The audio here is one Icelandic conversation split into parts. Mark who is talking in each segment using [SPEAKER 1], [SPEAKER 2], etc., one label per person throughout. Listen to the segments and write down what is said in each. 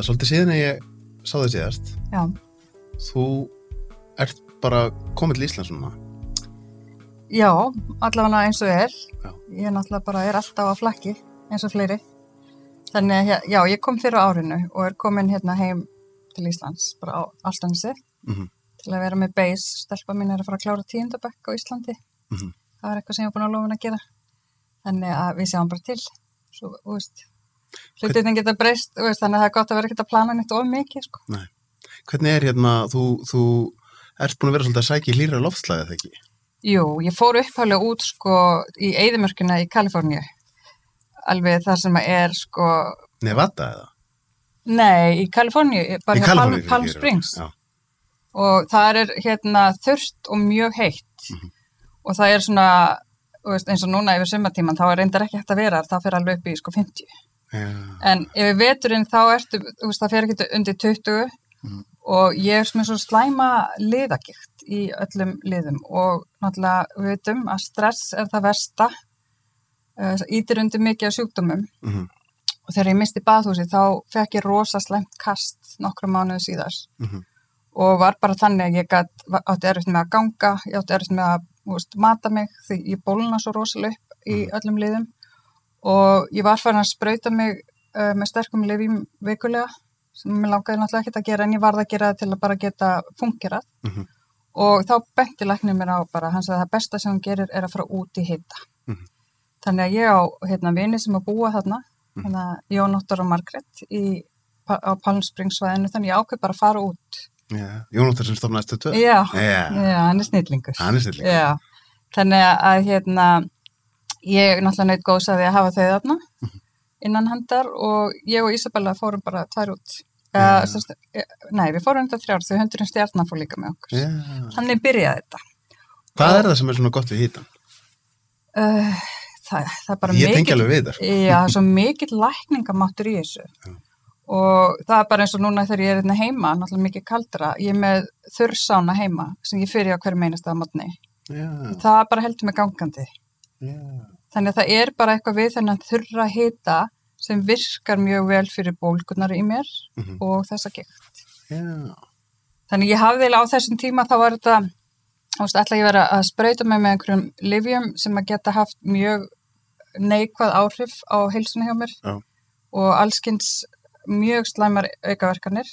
[SPEAKER 1] svolítið síðan að ég sá þig síðast.
[SPEAKER 2] Já.
[SPEAKER 1] Þú ert bara komið til Íslands núna.
[SPEAKER 2] Já, allavega eins og
[SPEAKER 1] Já.
[SPEAKER 2] Ég náttúrulega bara alltaf á flakki, eins og fleiri. Þannig að, já, ég kom fyrir á árinu og komin hérna heim til Íslands, bara á Álftanesi, til að vera með base. Stelpa mín að fara að klára 10. bekk á Íslandi. Það var eitthvað sem ég var búin að lofa henni að gera. Þannig að við sjáum bara til. Svo, þú veist, hlutirnir geta breyst, þú veist, þannig að það er gott að vera ekkert að plana neitt of mikið, sko.
[SPEAKER 1] Nei. Hvernig hérna, þú ert búin að vera svolítið að sækja í hlýra loftslagið, þegar ekki?
[SPEAKER 2] Jú, ég fór upphaflega út, sko, í eyðimörkina í Kaliforníu. Alveg þar sem sko...
[SPEAKER 1] Nevada eða?
[SPEAKER 2] Nei, í Kaliforníu, bara hjá Palm Springs.
[SPEAKER 1] Já.
[SPEAKER 2] Og það hérna þurrt og mjög heitt. Og það svona, veist, eins og núna yfir sumartíman, þá reyndar ekki hægt að vera, það fer alveg upp í, 50.
[SPEAKER 1] Já.
[SPEAKER 2] En yfir veturinn þá ertu, þú veist, það fer ekki undir 20 og ég með svo slæma liðagikt í öllum liðum og náttúrulega við vitum að stress er það versta, ýtir undir mikið af sjúkdómum og þegar ég misti baðhúsið þá fekk ég rosa slæmt kast nokkra mánuði síðar og var bara þannig að ég átti erfitt með að ganga, ég átti erfitt með að mata mig því ég bólna svo rosalega upp í öllum liðum og ég var farin að sprauta mig með sterkum lyfjum vikulega sem mér langaði náttúrulega ekkert að gera en ég varð að gera það til að bara geta fungerað og þá benti læknir mér á bara, hann sagði að það besta sem hann gerir er að fara út í hita. Þannig að ég á vini sem að búa þarna, Jón Óttar og Margrét á Palm Springs svæðinu, þannig ég ákveð bara að fara út.
[SPEAKER 1] Já, Jón Óttar sem stofnaði Stöð 2?
[SPEAKER 2] Já, hann er snillingur. Já, þannig að ég náttúrulega naut góðs að því að hafa þau þarna innan handar og ég og Isabella fórum bara 2 út. Nei, við fórum þetta 3 þau hundurinn stjarnan fór líka með okkur. Þannig byrjaði þetta.
[SPEAKER 1] Hvað er það sem er svona gott við hitan?
[SPEAKER 2] Það er bara
[SPEAKER 1] ég tengi alveg við það.
[SPEAKER 2] Já, svo mikill lækningamáttur í þessu. Og það er bara eins og núna þegar ég er heima, náttúrulega mikið kaldara, ég er með þurrsána heima sem ég fyrir á hverju meinasta mótni. Það bara heldur mig gangandi. Þannig að það er bara eitthvað við þennan þurra hita sem virkar mjög vel fyrir bólgunar í mér og þessa gikt. Þannig ég hafði á þessum tíma þá var þetta, ætla ég vera að sprauta mig með einhverjum lyfjum sem að geta haft mjög neikvæð áhrif á heilsuna hjá mér og allskyns mjög slæmar aukaverkanir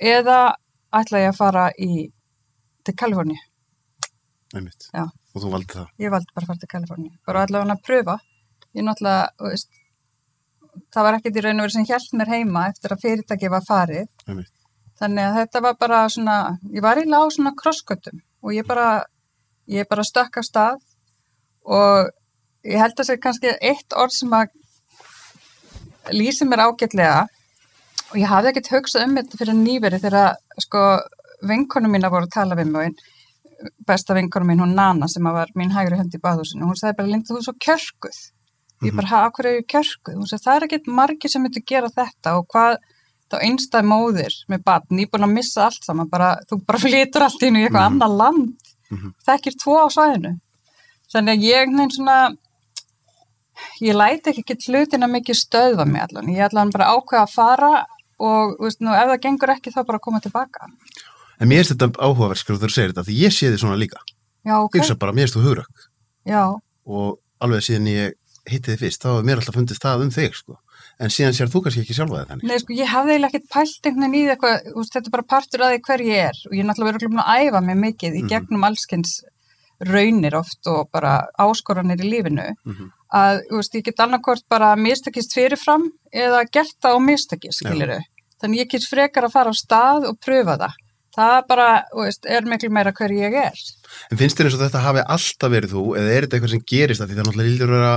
[SPEAKER 2] eða ætla ég að fara til Kaliforníu.
[SPEAKER 1] Einmitt.
[SPEAKER 2] Já.
[SPEAKER 1] Og þú valdi það?
[SPEAKER 2] Ég valdi bara að fara til Kaliforníu. Bara allavega að pröfa. Ég náttúrulega, veist, það var ekkert í raun og veru sem hélt mér heima eftir að fyrirtæki var farið.
[SPEAKER 1] Einmitt.
[SPEAKER 2] Þannig að þetta var bara svona, ég var eiginlega á svona krossgötum og ég bara stökk af stað og ég held að segja kannski eitt orð sem að lýsi mér ágætlega og ég hafði ekkert hugsað þetta fyrir nýverið þegar vinkonum mína voru að tala við mig besta vinkonum mín, hún Nana sem var mín hægri hönd í baðhúsinu, hún sagði bara Linda, þú er svo kjörkuð. Ég bara, af hverju er ég kjörkuð? Hún sagði, það er ekkert margir sem myndu gera þetta og hvað þá einstæð móðir með barn, ég er búin að missa allt saman, þú bara flytur allt inn í eitthvað annað land, þekkir 2 á svæðinu. Þannig að ég læti ekki hlutina mikið stöðva mig allan, ég ætla bara ákveða að fara og veist, ef það gengur ekki þá bara koma tilbaka.
[SPEAKER 1] En mér finnst þetta áhugaverð þegar þú segir þetta, því ég sé þið svona líka.
[SPEAKER 2] Já, ok.
[SPEAKER 1] Ég bara, mér finnst þú hugrökk.
[SPEAKER 2] Já.
[SPEAKER 1] Og alveg síðan ég hitti þið fyrst, þá hefur mér alltaf fundist það þig, En síðan sér þú kannski ekki sjálfa þig þannig.
[SPEAKER 2] Nei, ég hafði eiginlega ekkert pælt einhvern veginn í eitthvað, þetta er bara partur af því hver ég er. Og ég er náttúrulega verið að æfa mig mikið í gegnum allskyns raunir oft og bara áskoranir í lífinu. Að, ég get annarkvort bara mistekist fyrirfram eða gert það á mistekist, skilurðu. Þannig ég get frekar að fara á stað og pröfa það. Það bara, er miklu meira hver ég er.
[SPEAKER 1] En finnst þér eins og þetta hafi alltaf verið þú, eða er þetta eitthvað sem gerist það? Því það náttúrulega lítur að vera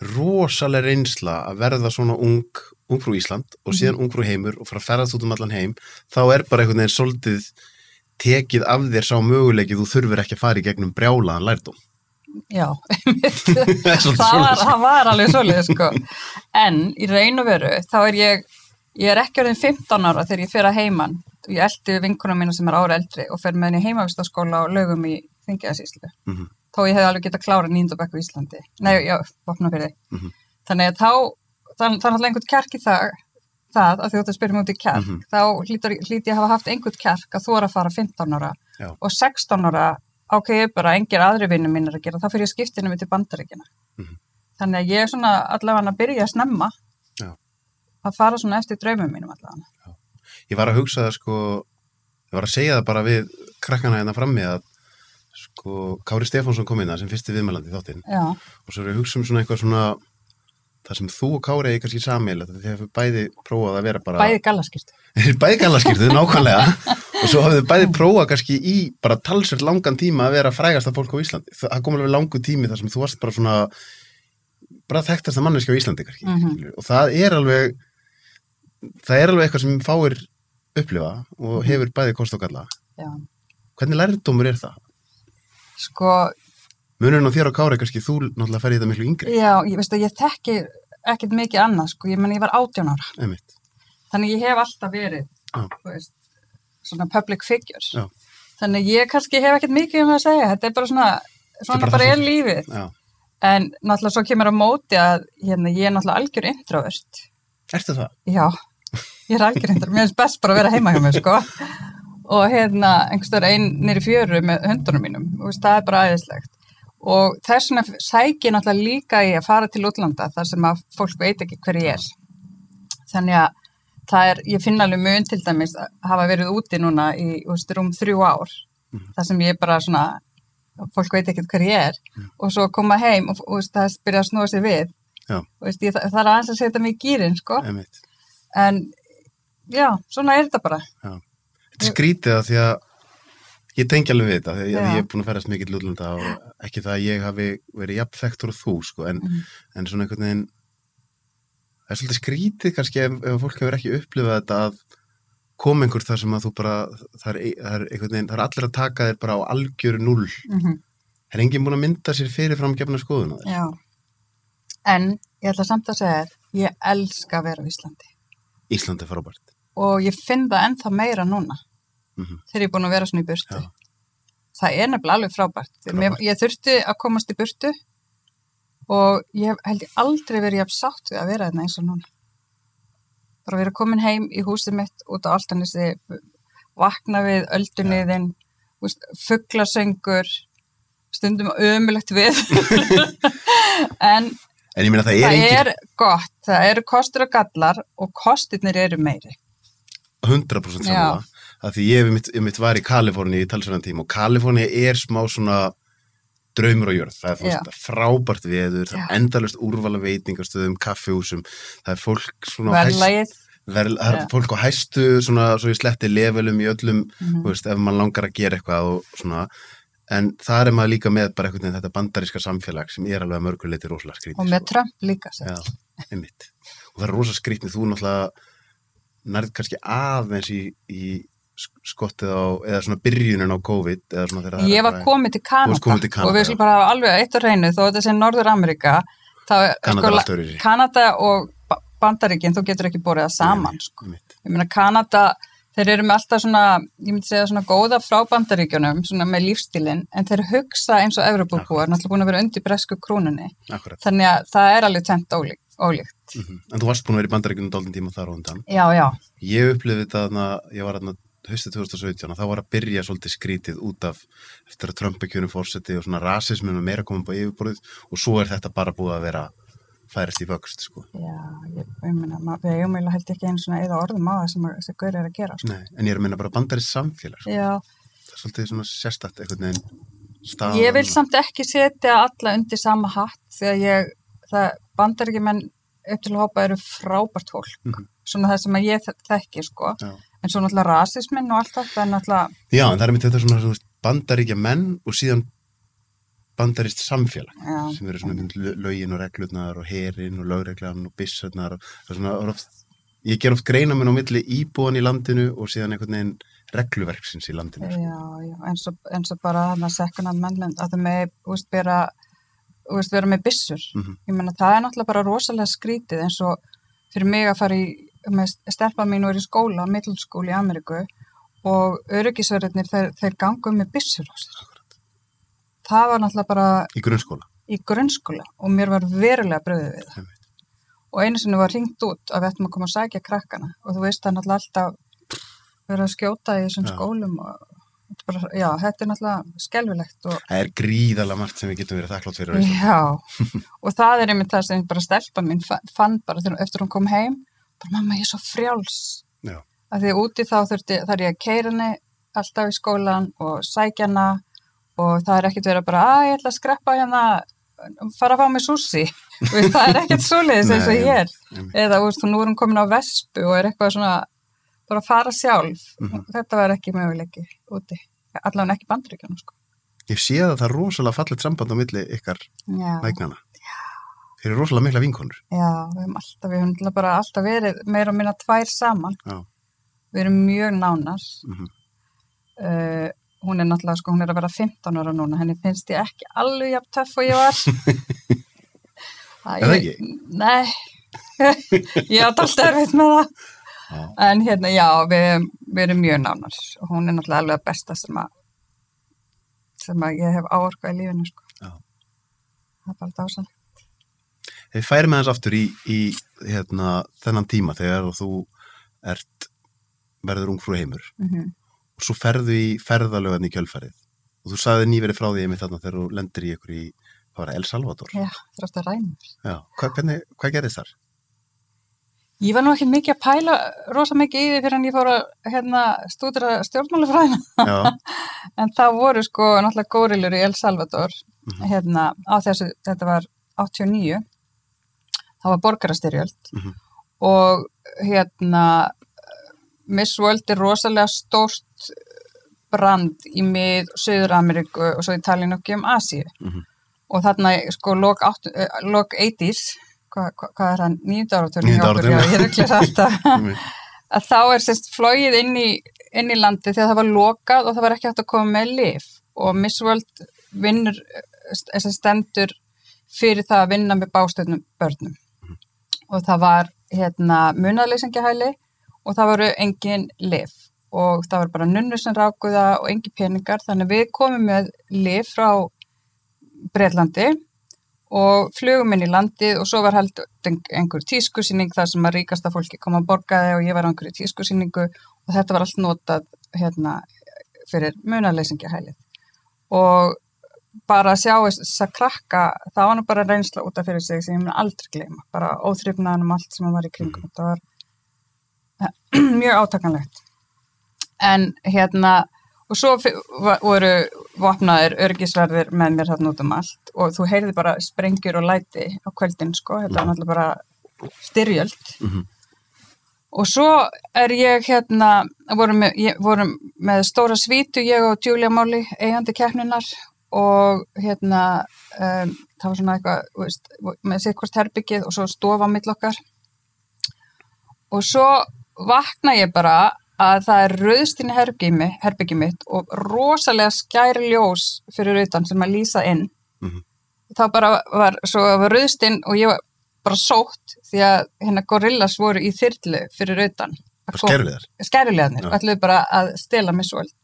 [SPEAKER 1] rosalega reynsla að verða svona ungfrú Ísland og síðan ungfrú heimur og fara að ferðast út allan heim, þá er bara einhvern veginn svolítið tekið af þér sá möguleiki þú þurfir ekki að fara í gegnum brjálaðan lærdóm.
[SPEAKER 2] Já, það var alveg svolítið, En í raun og veru, þá er ég ekki orðin 15 ára þegar ég fer að heiman. Ég elti vinkonum mína sem er ára eldri og fer með henni heimavistaskóla og Laugum í Þingeyjarsýslu. Þó ég hefði alveg getað klárað 9. bekk á Íslandi. Nei, já, Vopnafirði. Þannig að það er alltaf einhvern kjark í það það að þú ætti að spyrja mig út í kjark, þá hlýti ég hafa haft einhvern kjark að þora að fara 15 ára og 16 ára ákveði bara engir aðri vinnum mínir að gera, þá fyrir ég skiptinu við til Bandaríkjanna. Þannig að ég er svona allavega að byrja að snemma að fara svona eftir draumum mínum allavega.
[SPEAKER 1] Ég var að hugsa það sko, ég var að segja það bara við krakkana hérna frammi að sko Kári Stefánsson kom inn það sem fyrsti viðmælandi í þáttinn og svo er ég að hugsa svona eitthvað svona það sem þú og Kári er kannski sameiginlegt þegar þið bæði prófað að vera bara
[SPEAKER 2] bæði gallaskýrtu.
[SPEAKER 1] Bæði gallaskýrtu, nákvæmlega og svo hafið þið bæði prófað kannski í bara talsvert langan tíma að vera frægasta fólk á Íslandi. Það kom alveg langur tími þar sem þú varst bara svona bara þekktasta manneskja á Íslandi kannski og það er alveg eitthvað sem fáir upplifa og hefur bæði kost og galla. Hvernig lærdómur er það?
[SPEAKER 2] Sko
[SPEAKER 1] munurinn á þér og Kári kannski, þú náttúrulega ferði þetta miklu yngri.
[SPEAKER 2] Já, ég veist að ég þekki ekkert mikið annað, sko, ég var 18 ára.
[SPEAKER 1] Einmitt.
[SPEAKER 2] Þannig ég hef alltaf verið, þú veist, svona public figures.
[SPEAKER 1] Já.
[SPEAKER 2] Þannig ég kannski hef ekkert mikið að segja, þetta er bara svona bara er lífið.
[SPEAKER 1] Já.
[SPEAKER 2] En náttúrulega svo kemur á móti að, ég er náttúrulega algjör introvert.
[SPEAKER 1] Ertu það?
[SPEAKER 2] Já, ég er algjör introvert, mér finnst best bara að vera heima hjá mér, sko. Og einhverstaður niðri í fjöru með hundunum mínum, veist, það er bara æðislegt. Og þess vegna sæki náttúrulega líka í að fara til útlanda þar sem að fólk veit ekki hver ég er. Þannig að ég finna alveg mun til dæmis að hafa verið úti núna í rúm 3 ár, þar sem ég bara svona, fólk veit ekki hver ég er, og svo koma heim og það byrja að snúa sig við. Veist, ég þarf aðeins að setja mig í gírinn, sko. En já, svona er þetta bara.
[SPEAKER 1] Já. Þetta er skrítið að því að ég tengi alveg við þetta, því að ég er búin að ferðast mikið til útlanda og ekki það að ég hafi verið jafn þekktur og þú, sko, en svona einhvern veginn, það er svolítið skrítið kannski ef fólk hefur ekki upplifað þetta að koma einhver þar sem að þú bara, það er einhvern veginn, það er allir að taka þér bara á algjöru 0. Það er enginn búin að mynda sér fyrirframgefna skoðun á þér.
[SPEAKER 2] Já, en ég ætla samt að segja þér, ég elska að vera á Íslandi.
[SPEAKER 1] Íslandi er frábært. Og
[SPEAKER 2] ég finn það ennþá meira núna. Þegar ég er búin að vera svona í burtu. Það er nefnilega alveg frábært. Ég þurfti að komast í burtu og ég held ég aldrei verið jafn sátt við að vera þarna eins og núna. Bara vera komin heim í húsið mitt út á Álftanesi, vakna við öldunniðinn, fuglasöngur, stundum ömulegt við. En
[SPEAKER 1] ég meina það
[SPEAKER 2] er gott. Það eru kostur og gallar og kostirnir eru meiri.
[SPEAKER 1] 100% saman það því ég mitt var í Kaliforníu í talsverðan tíma og Kaliforníu er smá svona draumur á jörð, það er frábært veður, það er endalaust úrvala veitingastöðum, kaffihúsum, það er fólk svona það er fólk á hæstu svona svo í sletti levelum í öllum, þú veist, ef maður langar að gera eitthvað og svona, en það er maður líka með bara einhvern veginn þetta bandaríska samfélag sem er alveg að mörgu leyti rosalega skrítið.
[SPEAKER 2] Og með Trump líka sér.
[SPEAKER 1] Já, einmitt. Og það er rosalega skrítið, þú náttúrulega nærið kannski aðeins í skottið á, eða svona byrjunin á COVID eða svona þegar
[SPEAKER 2] ég var komið til Kanada og við skulum bara hafa alveg eitt á hreinu þó þetta sé Norður-Ameríka Kanada og Bandaríkin þú getur ekki borið það saman sko. Ég meina Kanada, þeir eru með alltaf svona ég myndi segja svona góða frá Bandaríkjunum svona með lífstílinn, en þeir hugsa eins og Evrópubúar, náttúrulega búin að vera undir bresku krónunni. Þannig að það er alveg tvennt ólíkt.
[SPEAKER 1] En þú varst búin að vera í Bandaríkjunum dálítinn tíma þar á undan.
[SPEAKER 2] Já.
[SPEAKER 1] Ég upplifði þetta ég var þarna haustið 2017 þá var að byrja svolítið skrítið út af eftir að Trump er kjörinn forseti og svona rasismin og meira komið á yfirborðið og svo er þetta bara búið að vera færast í vöxt sko.
[SPEAKER 2] Já, ég meina við eigumæla held ekki einu svona eða orðum á það sem þessi gaur er að gera sko.
[SPEAKER 1] Nei, en ég er að meina bara bandarískt samfélag sko.
[SPEAKER 2] Já.
[SPEAKER 1] Það er svolítið svona sérstakt einhvern veginn staðan.
[SPEAKER 2] Ég vil samt ekki setja alla undir sama hatt þegar bandaríkjumenn upp til að hópa eru frábært fólk svona það sem að ég þekki sko. Já. En svo náttúrulega rasismin og allt þetta er náttúrulega... Já,
[SPEAKER 1] en það er með þetta svona bandaríkja menn og síðan bandarískt samfélag sem eru svona lögin og reglurnar og herinn og lögreglan og byssarnar og það er svona ég ger oft greinamun á milli íbúan í landinu og síðan einhvern veginn regluverksins í landinu.
[SPEAKER 2] Já, eins og bara þarna second amendment að þau með vera með byssur. Ég meina það er náttúrulega bara rosalega skrítið eins og fyrir mig að fara stelpa mín var í skóla, middleskóli í Ameríku og öryggisverðirnir þeir gangu með byssur á sér. Það var náttúrulega bara...
[SPEAKER 1] Í grunnskóla?
[SPEAKER 2] Í grunnskóla og mér var verulega brugðið við það. og einu sinni var hringt út að við ættum að koma að sækja krakkana og þú veist það er náttúrulega alltaf verið að skjóta í þessum skólum og bara, já, þetta er náttúrulega skelfilegt.
[SPEAKER 1] Það er gríðarlega margt sem við getum verið þakklátt fyrir á Íslandi.
[SPEAKER 2] Já, og það er einmitt það sem bara stelpa mín fann bara þegar eftir hún kom heim, bara mamma ég er svo frjáls. Já. Af því úti þá þarf ég að keyra henni alltaf í skólan og sækja hana og það er ekkert verið bara, ég ætla að skreppa hérna, fara að fá mig sushi. Það er ekkert svoleiðis eins og ég er. Eða nú er hún komin á vespu og er eitthvað svona, bara að fara sjálf. Þetta var ekki möguleiki úti. Allavega ekki Bandaríkjunum, sko.
[SPEAKER 1] Ég sé að það er rosalega fallegt samband á milli ykkar vægnana. Þeir eru rosalega mikla vinkonur.
[SPEAKER 2] Já, við höfum bara alltaf verið meira og minna 2 saman. Já. Við erum mjög nánar. Hún er náttúrulega, sko, hún er að vera 15 ára núna, henni finnst ég ekki alveg jafn töff og ég var.
[SPEAKER 1] Er það ekki?
[SPEAKER 2] Nei, ég átt alltaf erfitt með það. Já. En hérna, já, við erum mjög nánar og hún er náttúrulega alveg að besta sem að ég hef áorkað í lífinu, sko. Já. Það er bara dásanlegt.
[SPEAKER 1] Þegar færum aðeins aftur í þennan tíma þegar þú verður ungfrú heimur. Og svo ferðu í ferðalögan í kjölfarið og þú sagði nýverið frá því einmitt þarna þegar þú lendir í ykkur í, hvað var það, El Salvador?
[SPEAKER 2] Já, það er alltaf rænir.
[SPEAKER 1] Já, hvað gerðist þar?
[SPEAKER 2] Ég var nú ekki mikið að pæla rosa mikið í því fyrir en ég fór að stúdera stjórnmálafræðina. Já. En það voru sko náttúrulega górilur í El Salvador á þessu, þetta var 89, það var borgarastyrjöld og Miss World er rosalega stórt brand í Suður-Ameríku og svo í Italíu og um Asíu. Og þarna sko lok 80s, hvað er það, 9. áratugurinn hjá okkur, já, ég ruglir alltaf, að þá er sérst flogið inn í landi þegar það var lokað og það var ekki hægt að koma með lyf og Miss World vinnur, stendur fyrir það að vinna með bástöðnum börnum. Og það var munaðleysingahæli og það voru engin lyf og það var bara nunnur sem rákuða og engin peningar, þannig við komum með lyf frá Bretlandi og flugum inn í landið og svo var held einhver tískusýning þar sem að ríkasta fólki kom að borgaði og ég var á einhverju tískusýningu og þetta var allt notað fyrir munaðleysingahælið og bara að sjá þess að krakka, það var nú bara reynsla út af fyrir sig sem ég mun aldrei gleyma, bara óþrifnaðan allt sem var í kringum, þetta var mjög átakanlegt. En og svo voru vopnaðir öryggisverðir með mér þarna út allt og þú heyrði bara sprengjur og læti á kvöldin, sko, þetta var náttúrulega bara styrjöld. Og svo er ég vorum með stóra svítu, ég og Julia Molly, eigandi keppninnar og það var svona eitthvað, veist, með sitt hvort herbyggið og svo stofa á milli okkar. Og svo vakna ég bara að það er rauðst inn í herbyggi mitt og rosalega skær ljós fyrir utan sem að lýsa inn. Þá bara var rauðst inn og ég var bara sótt því að gorillas voru í þyrlu fyrir utan.
[SPEAKER 1] Skæruliðar?
[SPEAKER 2] Skæruliðarnir, ætluðu bara að stela Miss World.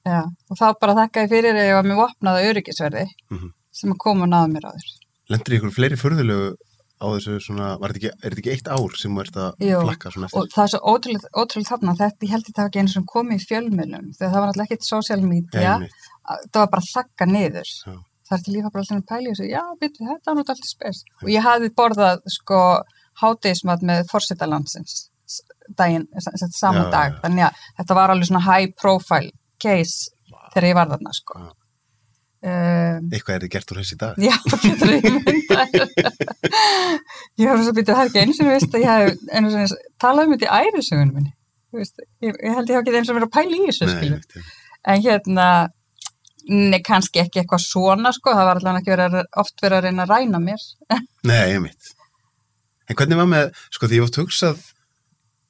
[SPEAKER 2] Já, og þá bara þakkaði fyrir að ég var með vopnaða öryggisverði sem að koma og náða mér á þér.
[SPEAKER 1] Lendir ykkur fleiri furðulegu á þessu svona, er þetta ekki 1 ár sem þú ert að flakka svona eftir?
[SPEAKER 2] Og það er svo ótrúlega þarna, ég held þetta ekki einu sem komið í fjölmiðlum, þegar það var náttúrulega ekkert social media, það var bara þakka niður. Það er til lífa bara alltaf pæli og já, byrju, þetta var náttúrulega alltaf spes. Og ég hafði borðað, sko, hádegismat með forseta landsins daginn, saman dag, þannig að þetta var alveg svona high profile case þegar ég var þarna, sko.
[SPEAKER 1] Eitthvað þið gert úr þessi dag?
[SPEAKER 2] Já, getur ég myndað. Ég var svo býtið að það ekki eins og veist að ég hef einu svona talað þetta í ævisögunum minni. Ég held ég hafa ekki eins og verið að pæla í þessu, skilu. En kannski ekki eitthvað svona, sko, það var allavega ekki oft verið að reyna að ræna mér.
[SPEAKER 1] Nei, ég mitt. En hvernig var með, sko, því ég oft hugsað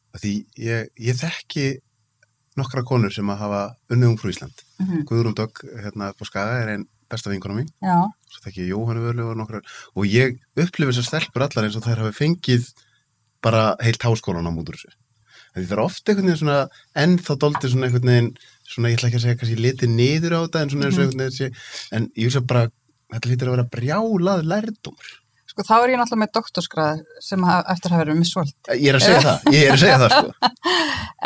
[SPEAKER 1] að því ég þekki nokkra konur sem að hafa unnið ungfrú Ísland. Guðrún Dögg upp á Skaga er einn besta vinkona mín. Já. Svo þekki ég Jóhannu Völu og nokkrar. Og ég upplifi þessar stelpur allar eins og þær hafi fengið bara heilt háskólan á mútur þessu. Því það er oft einhvern veginn svona, ennþá dálítið svona einhvern veginn, svona ég ætla ekki að segja kannski litið niður á þetta, en svona eins og einhvern veginn, en ég veist að bara, þetta hlýtur að vera brjálað lærdómur.
[SPEAKER 2] Sko sko, þá ég náttúrulega með doktorsgráð sem eftir að vera misvöld.
[SPEAKER 1] Ég er að segja það, sko.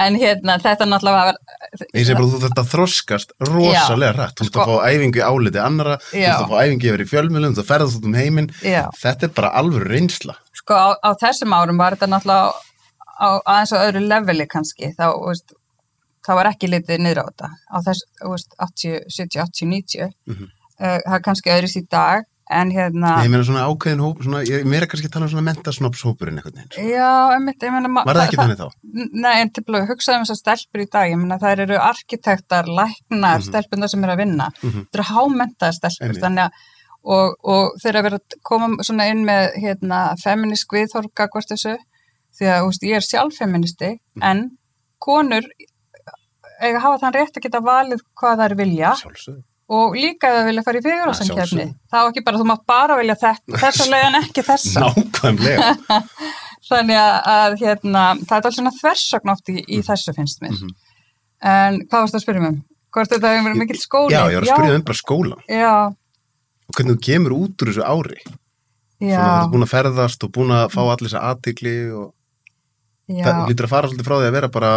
[SPEAKER 2] En þetta náttúrulega var...
[SPEAKER 1] Ég segi bara, þú þarft að þroskast rosalega rætt. Þú þarft að fá æfingu í áliti annara, þú þarft að fá æfingu yfir í fjölmiðlum, þú ferðast út heiminn. Þetta bara alvöru reynsla.
[SPEAKER 2] Sko, á þessum árum var þetta náttúrulega aðeins á öðru leveli kannski, þá var ekki litið niður á þetta. Á þess, 80, 70, 80, 90. Það er kannski öðris í dag, en
[SPEAKER 1] Ég meina svona ákveðin hóp, mér er kannski að tala um svona mentasnopshópurinn einhvern veginn.
[SPEAKER 2] Já, ég meina...
[SPEAKER 1] Var það ekki þannig þá?
[SPEAKER 2] Nei, en til að hugsa þessar stelpur í dag, ég meina þær eru arkitektar, læknar, stelpundar sem eru að vinna. Það eru hámenntaðar stelpur, þannig að, og þeir eru að koma svona inn með, feminísk viðhorf gagnvart þessu, því að, ég er sjálf feministi, en konur eiga hafa þann rétt að geta valið hvað þær vilja.
[SPEAKER 1] Sjálfsögðu.
[SPEAKER 2] Og líka ef það vilja fara í fegurðarsamkeppni. Það var ekki bara, þú mátt bara vilja þessa leið en ekki þessa.
[SPEAKER 1] Nákvæmlega.
[SPEAKER 2] Þannig að það er alls svona þversögn oft í þessu finnst mér. En hvað varst það að spyrja mig? Hvort þetta hefur verið mikill skóli?
[SPEAKER 1] Já, ég var að spyrja bara skóla.
[SPEAKER 2] Já.
[SPEAKER 1] Og hvernig þú kemur út úr þessu ári.
[SPEAKER 2] Já.
[SPEAKER 1] Svona þú ert búin að ferðast og búin að fá allir þessa athygli og það lítur að fara svolítið frá því að vera bara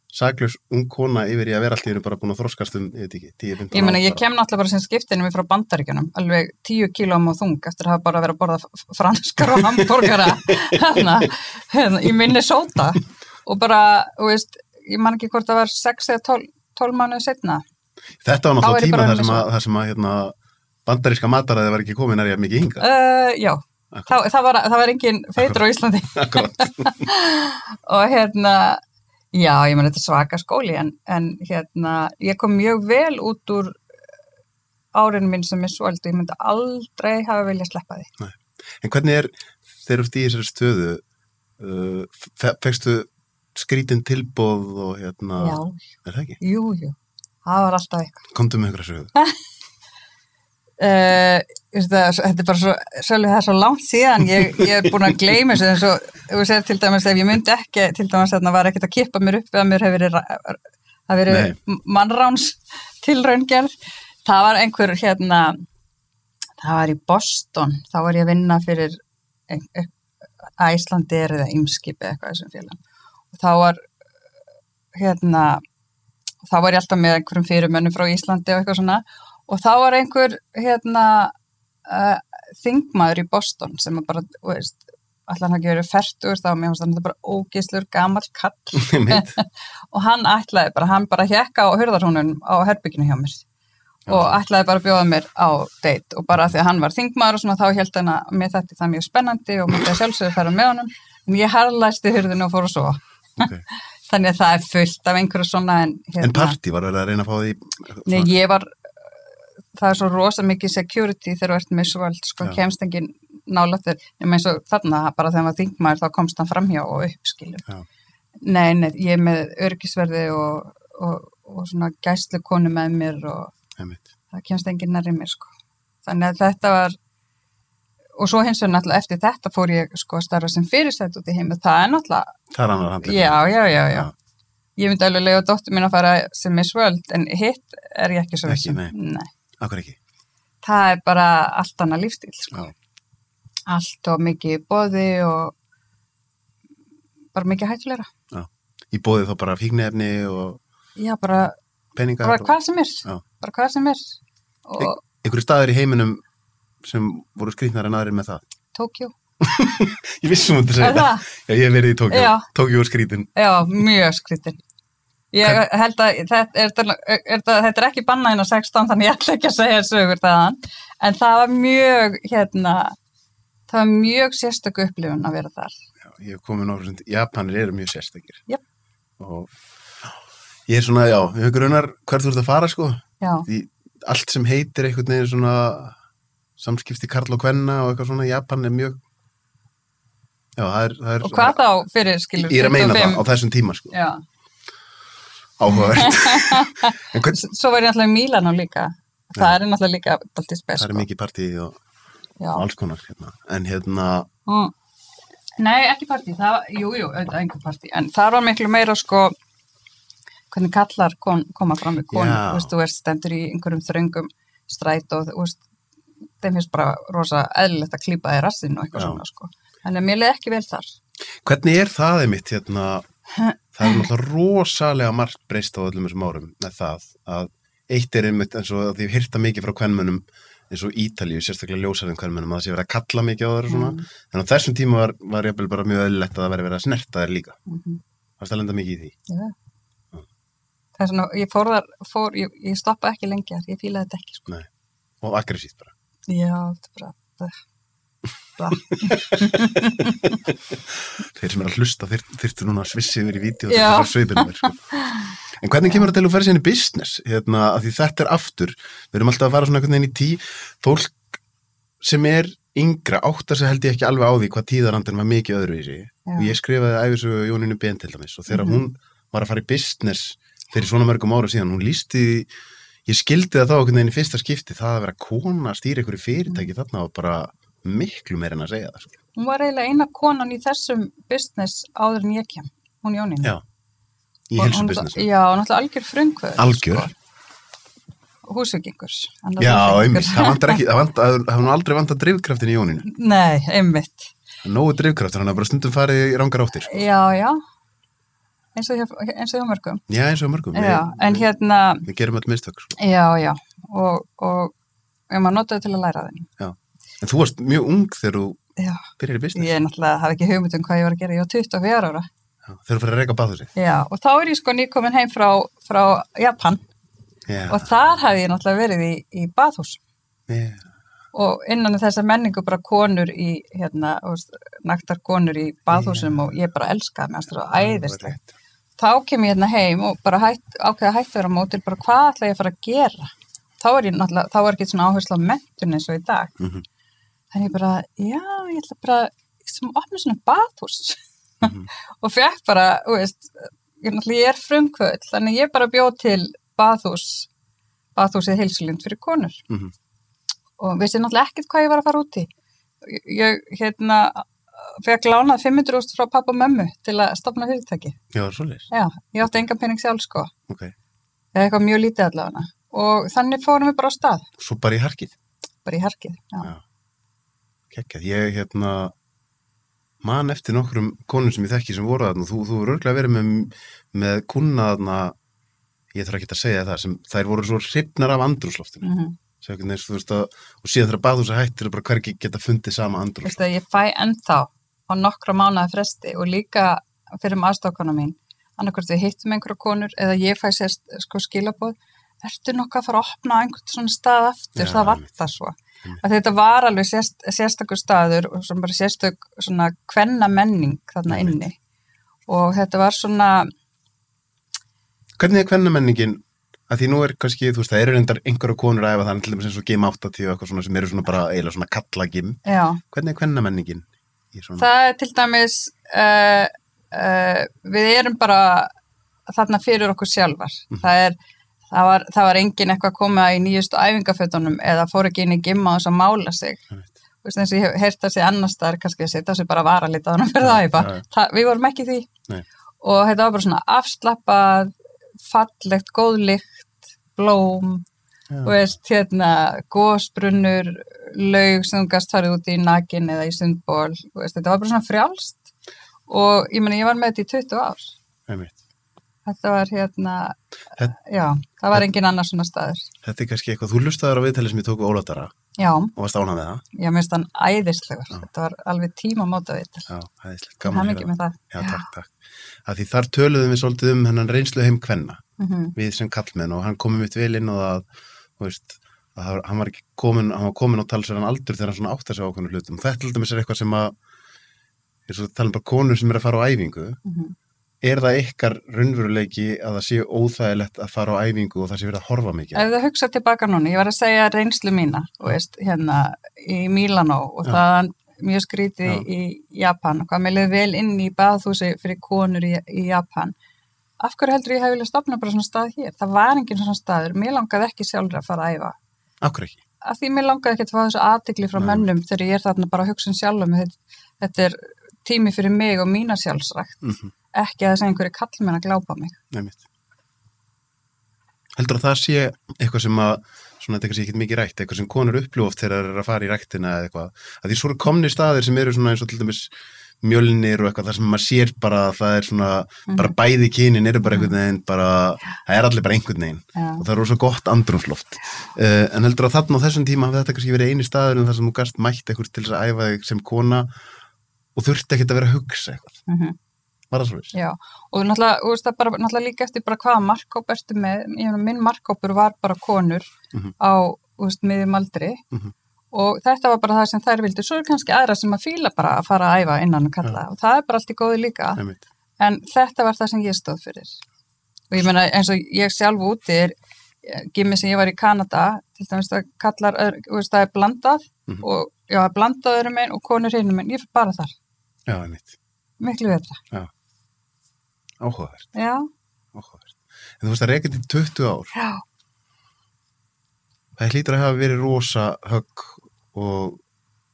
[SPEAKER 1] saklaus ung kona yfir í að vera allt í hennu bara búin að þroskast ég veit ekki, 10-15 ára.
[SPEAKER 2] Ég meina, ég kem náttúrulega bara sem skiptinu mig frá Bandaríkjunum, alveg 10 kílóum á þung eftir að hafa bara verið að borða franskar og hamborgara í Minnesota og bara, ég man ekki hvort það var 6 eða 12 mánuði seinna.
[SPEAKER 1] Þetta var náttúrulega tíma þar sem að bandaríska mataræði var ekki komin er ég mikið hingað.
[SPEAKER 2] Já, það var engin feitur á Íslandi.
[SPEAKER 1] Akkurat.
[SPEAKER 2] Og já, ég meina þetta er svaka skóli en ég kom mjög vel út úr árinu minn sem misvöld og ég myndi aldrei hafa viljað sleppa því.
[SPEAKER 1] Nei. En hvernig þegar þú ert í þessari stöðu fékkstu skrítin tilboð og
[SPEAKER 2] Já.
[SPEAKER 1] Er það ekki?
[SPEAKER 2] Jú, það var alltaf eitthvað.
[SPEAKER 1] Komdu með einhverja sögu.
[SPEAKER 2] Þetta er bara svo það er svo langt síðan ég er búin að gleyma þessu eins og þú segir til dæmis ef ég myndi ekki til dæmis var ekkert að kippa mér upp eða mér hefur verið mannráns tilraungerð það var einhver það var í Boston þá var ég að vinna fyrir Icelandair eða Eimskip eða eitthvað þessum félagum og þá var ég alltaf með einhverjum fyrirmönnum frá Íslandi og eitthvað svona og þá var einhver þingmaður í Boston sem bara, ætlaði hann ekki verið fertugur þá, mér fannst hann bara ógeislur gamall kall og hann bara hékka á hurðarhúnum á herbygginu hjá mér og ætlaði bara að bjóða mér á date og bara því að hann var þingmaður og svona þá hélt hann að mér þetta það mjög spennandi og myndi að sjálfsögðu fara með honum en ég harðlæsti hurðinu og fór að sofa. Okay. Þannig að það er fullt af einhverju svona
[SPEAKER 1] En partí var verið að reyna að fá því?
[SPEAKER 2] Nei, það er svo rosa mikið security þegar þú ert misvöld, kemst engin nálægt þér, eins og þarna bara þegar maður þingmaður þá komst hann framhjá og uppskilur. Nei, ég er með öryggisverði og svona gæslukonu með mér og það kemst engin nærri mér, Þannig að þetta var, og svo hins vegar náttúrulega eftir þetta fór ég að starfa sem fyrirsætt út í heimi, það er náttúrulega.
[SPEAKER 1] Það er annar handling.
[SPEAKER 2] Já. Ég myndi alveg lega dóttur mín að fara sem misvöld, en hitt er ég ekki svo
[SPEAKER 1] vissum. Nei. Akkur ekki?
[SPEAKER 2] Það er bara allt annað lífstíl, Allt og mikið boði og bara mikið hættulegra. Já.
[SPEAKER 1] Í boði þá bara fíkniefni og
[SPEAKER 2] Já, bara
[SPEAKER 1] peningar.
[SPEAKER 2] Bara hvað sem er. Já. Bara hvað sem er.
[SPEAKER 1] Einhverju staðir í heiminum sem voru skrýtnar en aðrir með það?
[SPEAKER 2] Tókjó.
[SPEAKER 1] Ég vissum að segja það. Já, ég hef verið í Tókjó. Tókjó er skrýtin. Já,
[SPEAKER 2] mjög skrýtin. Ég held að þetta er ekki bannað inn á 16 þannig ég ætla ekki að segja sögur þaðan en það var mjög það var mjög sérstök upplifun að vera þar.
[SPEAKER 1] Já, ég hef komið náttúrulega sem Japanir eru mjög sérstakir.
[SPEAKER 2] Yep.
[SPEAKER 1] Og ég er svona, við höfum grunar hvert þú ert að fara
[SPEAKER 2] Já.
[SPEAKER 1] Því allt sem heitir einhvern veginn svona samskipti karl og kvenna og eitthvað svona Japan er mjög það er
[SPEAKER 2] Og hvað þá fyrir skilur?
[SPEAKER 1] Ég er að meina það á þessum tíma
[SPEAKER 2] Já.
[SPEAKER 1] Áhugavert.
[SPEAKER 2] Svo var ég náttúrulega í Mílanó líka. Það er náttúrulega líka dálítið spes.
[SPEAKER 1] Það er mikið partí og alls konar En
[SPEAKER 2] Nei, ekki partí. Jú, auðvitað einhver partí. En það var miklu meira hvernig kallar koma fram við konu. Þú stendur í einhverjum þröngum stræt og þeim finnst bara rosa eðlilegt að klípa í rassinu og eitthvað svona, sko. Þannig að mér leið ekki vel þar.
[SPEAKER 1] Hvernig það einmitt, það náttúrulega rosalega margt breyst á öllum þessum árum með það að eitt einmitt eins og því hirta mikið frá kvenmönnum eins og Ítalíu, sérstaklega ljósarðin kvenmönnum, að það sé verið að kalla mikið á þeirra svona. En á þessum tíma var jafnvel bara mjög eðlilegt að það væri verið að snerta þér líka. Varst að lenda mikið í því?
[SPEAKER 2] Já. Það er svona, ég stoppaði ekki lengi þar, ég fílaði þetta ekki, sko.
[SPEAKER 1] Nei. Og aggressíft bara.
[SPEAKER 2] Já, þetta bara
[SPEAKER 1] Þeir sem að hlusta þyrftu núna að svissi yfir í vídeo til þessar sveipinum sko. En hvernig kemur það til að fara sér í business? Að því þetta aftur, við erum alltaf að fara svona einhvern veginn í fólk sem yngra áttar sig held ég ekki alveg á því hvað tíðarandinn var mikið öðruvísi og ég skrifaði ævisögu Jónínu Ben til dæmis og þegar hún var að fara í business fyrir svona mörgum ára síðan, hún lýsti ég skildi það þá einhvern veginn í fyrsta skipti það að vera kona að stýra einhverju fyrirtæki þarna og bara miklu meir en að segja það. Sko.
[SPEAKER 2] Hún var eiginlega eina konan í þessum business áður en ég kem, hún Jónín.
[SPEAKER 1] Já, í heilsubusiness.
[SPEAKER 2] Já, náttúrulega algjör frumkvöður.
[SPEAKER 1] Algjör.
[SPEAKER 2] Sko. Húsvíkingurs.
[SPEAKER 1] Já, einmitt, það hefur aldrei vantað drifkraftin í Jónínu.
[SPEAKER 2] Nei, einmitt.
[SPEAKER 1] Nógu drifkraftin, hann hefur bara stundum farið í rangar áttir. Sko.
[SPEAKER 2] Já. Eins og hjá mörgum.
[SPEAKER 1] Já, eins og hjá mörgum.
[SPEAKER 2] Já, en
[SPEAKER 1] við gerum öll mistök. Sko.
[SPEAKER 2] Já, og maður notaði til að læra þenni.
[SPEAKER 1] Já. En þú varst mjög ung þegar þú byrjar í business.
[SPEAKER 2] Ég náttúrulega hafði ekki hugmynd hvað ég var að gera. Ég var 24 ára.
[SPEAKER 1] Já, þegar þú fyrir að reka baðhúsi. Já,
[SPEAKER 2] og þá ég sko nýkomin heim frá Japan. Já. Og þar hafði ég náttúrulega verið í baðhús. Já. Og innan þessa menningu bara konur í, naktar konur í baðhúsum og ég bara elskaði mig, það var æðislegt. Þá kem ég heim og bara ákveða að hætta vera mótil, bara hvað ætla ég að fara að gera? Þá var ekki svona áherslu á menntun eins og í dag. Þannig ég bara, ég ætla bara sem opna svona baðhús og fekk bara, ég frumkvöld, þannig ég bara bjóð til baðhúsið Heilsulind fyrir konur og vissi náttúrulega ekkert hvað ég var að fara út í. Ég fekk lánað 500.000 frá pappa og mömmu til að stofna fyrirtæki.
[SPEAKER 1] Já, svoleiðis.
[SPEAKER 2] Já, ég átti engan pening sjálf sko.
[SPEAKER 1] Ok.
[SPEAKER 2] Eða eitthvað mjög lítið allavega. Og þannig fórum við bara á stað.
[SPEAKER 1] Svo bara í harkið?
[SPEAKER 2] Bara í harkið, já.
[SPEAKER 1] Kekkjað, ég man eftir nokkrum konum sem ég þekki sem voru þarna og þú örugglega verið með kuna þarna, ég þarf ekki að segja það, sem þær voru svo hrifnar af andrúmsloftinu. Og síðan þegar baðhúsi hættir bara hvergi geta fundið sama andrúmsloft.
[SPEAKER 2] Ég fæ ennþá á nokkra mánaða fresti og líka fyrir aðstofkona mín, annarkvort við hittum einhverja konur eða ég fæ skilaboð, ertu nokkuð að fara að opna einhvern svona stað aftur, það vantar svo. Að þetta var alveg sérstakur staður og svona bara sérstök svona kvenna menning þarna inni og þetta var svona.
[SPEAKER 1] Hvernig kvenna menningin, að því nú kannski, það eru reyndar einhverja konur að æfa þannig til dæmis eins og Gym 80 og eitthvað svona sem eru svona bara eiginlega svona kalla gym. Já. Hvernig kvenna menningin í svona?
[SPEAKER 2] Það til dæmis, við erum bara þarna fyrir okkur sjálfar. Það var engin eitthvað að koma í nýjustu æfingafötunum eða fór ekki inn í gym á þess að mála sig. Eins og ég heyrt að sig annars staðar kannski að setja sig bara varalita þannig fyrir það æfa. Við vorum ekki því. Nei. Og þetta var bara svona afslappað, fallegt, góð lykt, blóm, gósbrunnur, laug sem þú gast farið út í nakin eða í sundból. Þetta var bara svona frjálst og ég var með þetta í 20 ár.
[SPEAKER 1] Einmitt.
[SPEAKER 2] Þetta var það var engin annar svona staður.
[SPEAKER 1] Þetta kannski eitthvað, þú hlustaður á viðtali sem ég tóku Ólafdara. Já. Og varst ánægð með það?
[SPEAKER 2] Já, mér finnst hann æðislegur. Þetta var alveg tímamóta viðtal.
[SPEAKER 1] Já, æðislegt. Gaman að
[SPEAKER 2] heyra það.
[SPEAKER 1] Já, takk. Að því þar töluðum við svolítið hennan reynslu heim kvenna, við sem kallmenn og hann komið mitt vel inn og að hann var komin á talsverðan aldur þegar hann svona átti að segja ákveðnu hlutum. Þetta til dæmis eitthvað sem ég svo tala bara konur sem að fara á æfingu. Er það ykkar raunveruleiki að það sé óþægilegt að fara á æfingu og það sé verið að horfa mikið? Ef
[SPEAKER 2] það hugsa tilbaka núna, ég var að segja reynslu mína, í Mílanó og það er mjög skrítið í Japan og hvað mér leiði vel inn í baðhúsi fyrir konur í Japan. Af hverju heldur ég hef viljað stofna bara svona stað hér? Það var engin svona staður, mér langaði ekki sjálfur að fara að æfa.
[SPEAKER 1] Af hverju ekki?
[SPEAKER 2] Af því mér langaði ekki að fá þessu athygli frá mönnum þegar ég þarna bara að hugsa sjálfum. Þetta er tími fyrir mig og mína sjálfsrækt. Ekki að þess að einhverju kallmenn að glápa mig.
[SPEAKER 1] Nefnitt. heldur að það sé eitthvað sem að, svona þetta er kannski ekki mikið rætt, eitthvað sem konur upplifa oft þegar það er að fara í ræktina eða eitthvað, að því svo eru komnir staðir sem eru svona eins og til dæmis Mjölnir og eitthvað þar sem maður sér bara að það er svona, bara bæði kynin eru bara einhvern veginn, bara, það er allir bara einhvern veginn og það er rosa gott andrúmsloft. En heldur að þarna á þessum tíma hafi þetta kannski verið eini staður þar sem þú gast mætt eitthvað til þess að æfa þig sem kona og þurfti ekkert að vera að hugsa eitthvað. Var það svoleiðis? Já,
[SPEAKER 2] og náttúrulega, þú veist það bara náttúrulega líka eftir bara hvaða markhóp ertu með, minn markhópur var bara konur á, þú veist, miðjum aldri. Og þetta var bara það sem þær vildu. Svo er kannski aðra sem að fíla bara að fara að æfa innan og kalla og það er bara allt í góðu líka. En þetta var það sem ég stóð fyrir. Og ég meina eins og ég sjálf úti gimmi sem ég var í Kanada, til dæmis það kallar, það er blandað og já, blandað öðrum einn og konur hinum einn. Ég fyrir bara þar.
[SPEAKER 1] Já, einmitt.
[SPEAKER 2] Miklu betra.
[SPEAKER 1] Já. Áhugavert.
[SPEAKER 2] Já.
[SPEAKER 1] Áhugavert. En þú veist að reka til 20 ár.
[SPEAKER 2] Já.
[SPEAKER 1] Það hlýtur að hafa verið rosa högg og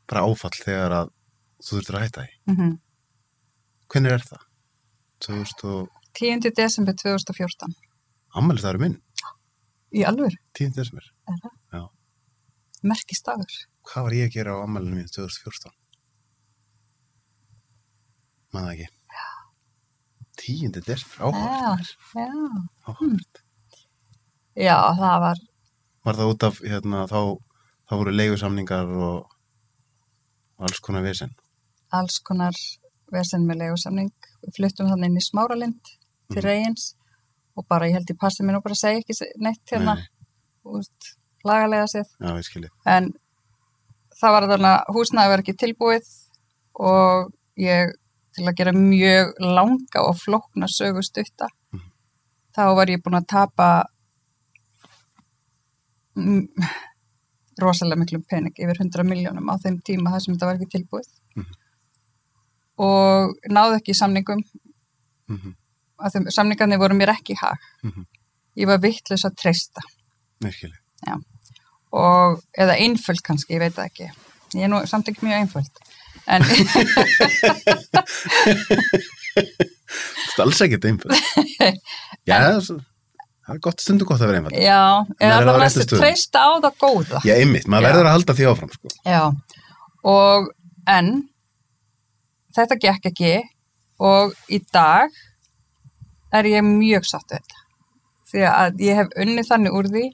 [SPEAKER 1] bara áfall þegar að þú þurftir að hætta því. Hvenær er það?
[SPEAKER 2] 10. desember 2014.
[SPEAKER 1] Afmælisdagur minn?
[SPEAKER 2] Í alvöru?
[SPEAKER 1] 10. desember?
[SPEAKER 2] Er það?
[SPEAKER 1] Já.
[SPEAKER 2] Merkistagur.
[SPEAKER 1] Hvað var ég að gera á afmælinu mínu 2014? Man það ekki.
[SPEAKER 2] Já.
[SPEAKER 1] 10. desember, áhugavert.
[SPEAKER 2] Já.
[SPEAKER 1] Áhugavert.
[SPEAKER 2] Já, það var...
[SPEAKER 1] Var það út af, þá voru leigusamningar og alls konar vesen?
[SPEAKER 2] Alls konar vesen með leigusamning. Við fluttum þannig inn í Smáralind til Reyins og bara ég held í passi minn og bara segja ekki neitt hérna, lagalega séð.
[SPEAKER 1] Já, ég skilji.
[SPEAKER 2] En það var þannig að húsnæði var ekki tilbúið og ég, til að gera mjög langa og flókna sögu stutta, þá var ég búin að tapa rosalega miklum pening, yfir 100 milljónum á þeim tíma þar sem þetta var ekki tilbúið og náðu ekki samningum að þeim samningarnir voru mér ekki í hag. Ég var vitlaus að treysta.
[SPEAKER 1] Merkileg.
[SPEAKER 2] Já. Og, eða einföld kannski, ég veit það ekki. Ég er nú samt ekki mjög einföld. En
[SPEAKER 1] það er alls ekkert einföld. Já, það er stundu gott að vera einfald.
[SPEAKER 2] Já, eða bara að treysta á það góða.
[SPEAKER 1] Já, einmitt, maður verður að halda því áfram, sko.
[SPEAKER 2] Já, og en þetta gekk ekki og í dag er ég mjög sátt við þetta. Því að ég hef unnið þannig úr því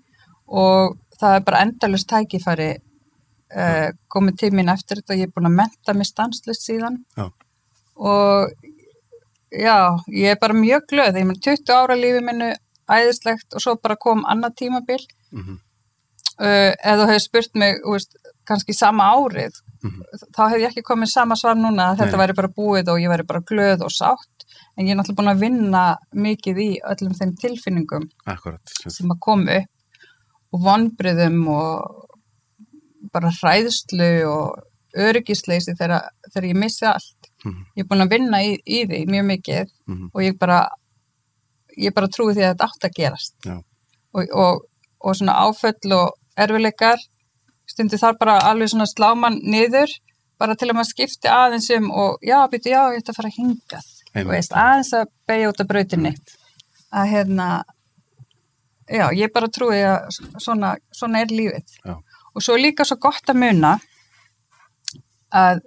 [SPEAKER 2] og það er bara endalaust tækifæri komið til mín eftir þetta og ég er búin að mennta mig stanslaust síðan.
[SPEAKER 1] Já. Og
[SPEAKER 2] já, ég er bara mjög glöð. Ég meina 20 ára lífi minnu æðislegt og svo bara kom annað tímabil. Ef þú hefur spurt mig, kannski sama árið, þá hef ég ekki komið sama svar núna að þetta væri bara búið og ég væri bara glöð og sátt, en ég er náttúrulega búin að vinna mikið í öllum þeim tilfinningum sem að komu upp og vonbrigðum og bara hræðslu og öryggisleysi þegar ég missi allt. Ég er búin að vinna í því mjög mikið og ég bara trúi því að þetta átt að gerast. Og svona áföll og erfileikar stundu þar bara alveg svona sláman niður bara til að maður skipti aðeins og já, ég ætti að fara hingað aðeins að beygja út af brautinni að já, ég bara trúi að svona er lífið. Og svo líka svo gott að muna að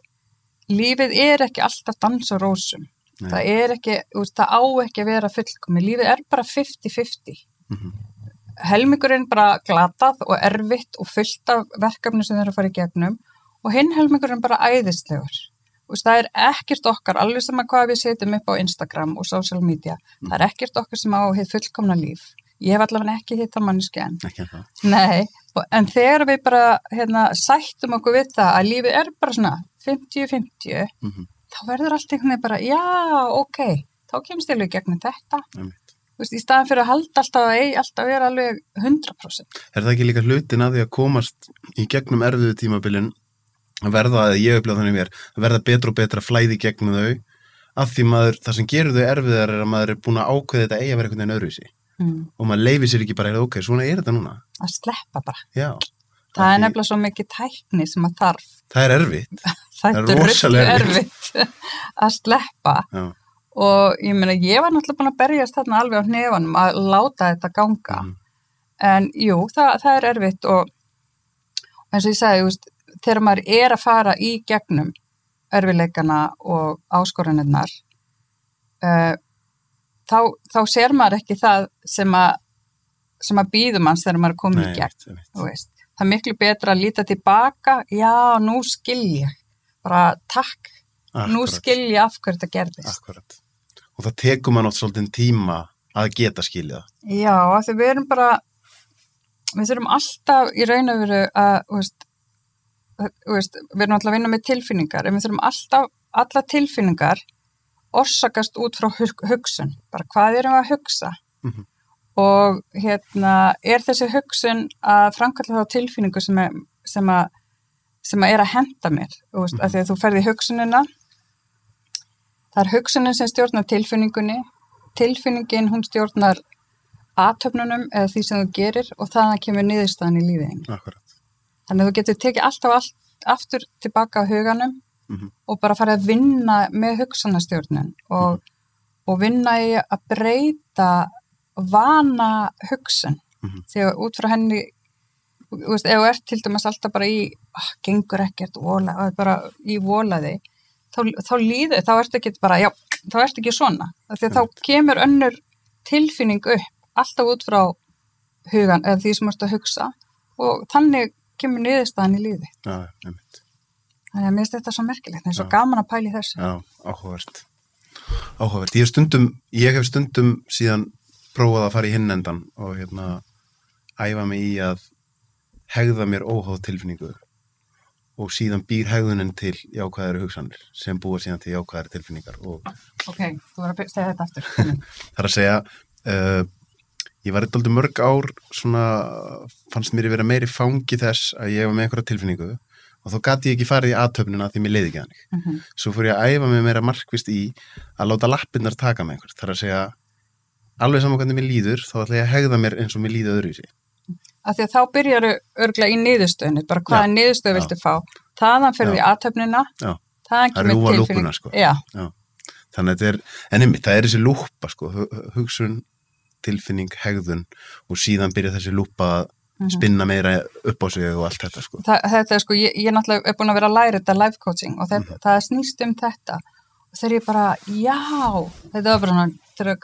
[SPEAKER 2] lífið er ekki alltaf dans og rósum. Það er ekki, það á ekki að vera fullkomið. Lífið er bara 50-50. Helmingurinn bara glatað og erfitt og fullt af verkefni sem þeir að fara í gegnum og hinn helmingurinn bara æðislegur. Það er ekkert okkar, alveg sem að hvað við setjum upp á Instagram og social media. Það er ekkert okkar sem á hið fullkomna líf. Ég hef allavega ekki hitt að manneski enn.
[SPEAKER 1] Ekki það.
[SPEAKER 2] Nei, en þegar við bara sættum okkur við það að lífið er bara svona 50-50, þá verður allt einhvern veginn bara, já, ok, þá kemst ég alveg gegnum þetta. Í staðan fyrir að halda alltaf vera alveg 100%.
[SPEAKER 1] Er það ekki líka hlutin að því að komast í gegnum erfiðu tímabilin að verða, eða ég upplifað þannig mér, að verða betra og betra flæði gegnum þau, af því það sem gerir þau erfiðar er að maður er búin að ákveða þetta eigi að vera einhvern veginn öðruvísi. Og maður leifir sér ekki bara, ok, svona er þetta núna.
[SPEAKER 2] Að sleppa bara.
[SPEAKER 1] Já.
[SPEAKER 2] Það er nefnilega svo mikið tækni sem að þarf.
[SPEAKER 1] Það er erfitt.
[SPEAKER 2] Það er rosalega erfitt að sleppa.
[SPEAKER 1] Já.
[SPEAKER 2] Og ég meina, ég var náttúrulega búin að berjast þarna alveg á hnefanum að láta þetta ganga. En jú, það erfitt og eins og ég sagði, þegar maður að fara í gegnum erfiðleikana og áskoranirnar, þá sér maður ekki það sem að býður manns þegar maður komið í gegn. Það miklu betra að líta tilbaka, já, nú skil ég, bara takk, nú skil ég af hverju þetta gerðist.
[SPEAKER 1] Akkurat. Og það tekur maður oft svolítið tíma að geta skilja það.
[SPEAKER 2] Já, því við þurfum alltaf í raun og veru að, við erum alltaf að vinna með tilfinningar, en við þurfum alltaf, alla tilfinningar orsakast út frá hugsun, bara hvað erum við að hugsa? Og þessi hugsun að framkalla þá tilfinningu sem að henta mér, af því að þú ferði í hugsunina, það hugsunin sem stjórnar tilfinningunni, tilfinningin hún stjórnar athöfnunum eða því sem þú gerir og þannig kemur niðurstaðan í lífiðinni.
[SPEAKER 1] Akkurat.
[SPEAKER 2] Þannig að þú getur tekið alltaf aftur tilbaka á huganum og bara farið að vinna með hugsanastjórnun og vinna í að breyta vana hugsun. Þegar út frá henni, ef þú ert til dæmis alltaf bara í, gengur ekkert, bara í volaði, þá líður, þá ertu ekki bara, já, þá ertu ekki svona. Því að þá kemur önnur tilfinning upp, alltaf út frá hugan, eða því sem ertu að hugsa og þannig kemur niðurstaðan í lífi.
[SPEAKER 1] Já, einmitt.
[SPEAKER 2] Þannig að mér finnst þetta svo merkilegt, það er svo gaman að pæla í þessu.
[SPEAKER 1] Já, áhugavert. Ég hef stundum síðan prófað að fara í hinn endan og æfa mig í að hegða mér óháð tilfinningu og síðan býr hegðunin til jákvæðari hugsanir sem búa síðan til jákvæðari tilfinningar.
[SPEAKER 2] Ok, þú verður að segja þetta aftur.
[SPEAKER 1] Það að segja, ég var eitthvað mörg ár svona, fannst mér að vera meiri fangi þess að ég var með einhverja tilfinningu og þá gat ég ekki farið í athöfnina því mér leiði ekki hannig. Svo fór ég að æfa mig meira markvisst í að láta lappirnar taka með einhvern. Það að segja, alveg saman hvernig mér líður, þá ætla ég að hegða mér eins og mér líði öðruvísi.
[SPEAKER 2] Af því að þá byrjar örgla í niðurstöðinu, bara hvaða niðurstöðu viltu fá. Þaðan fyrir í athöfnina, þaðan kemur tilfinning.
[SPEAKER 1] Sko. Já. Þannig að það er þessi lúppa, sko, hugsun, tilfinning, hegðun og síðan byrja þessi lúppa að spinna meira upp á sig og allt þetta, sko.
[SPEAKER 2] Þetta, sko, ég náttúrulega er búin að vera að læra þetta life coaching og það snýst þetta. Og þegar ég bara, já, þetta var bara svona, þegar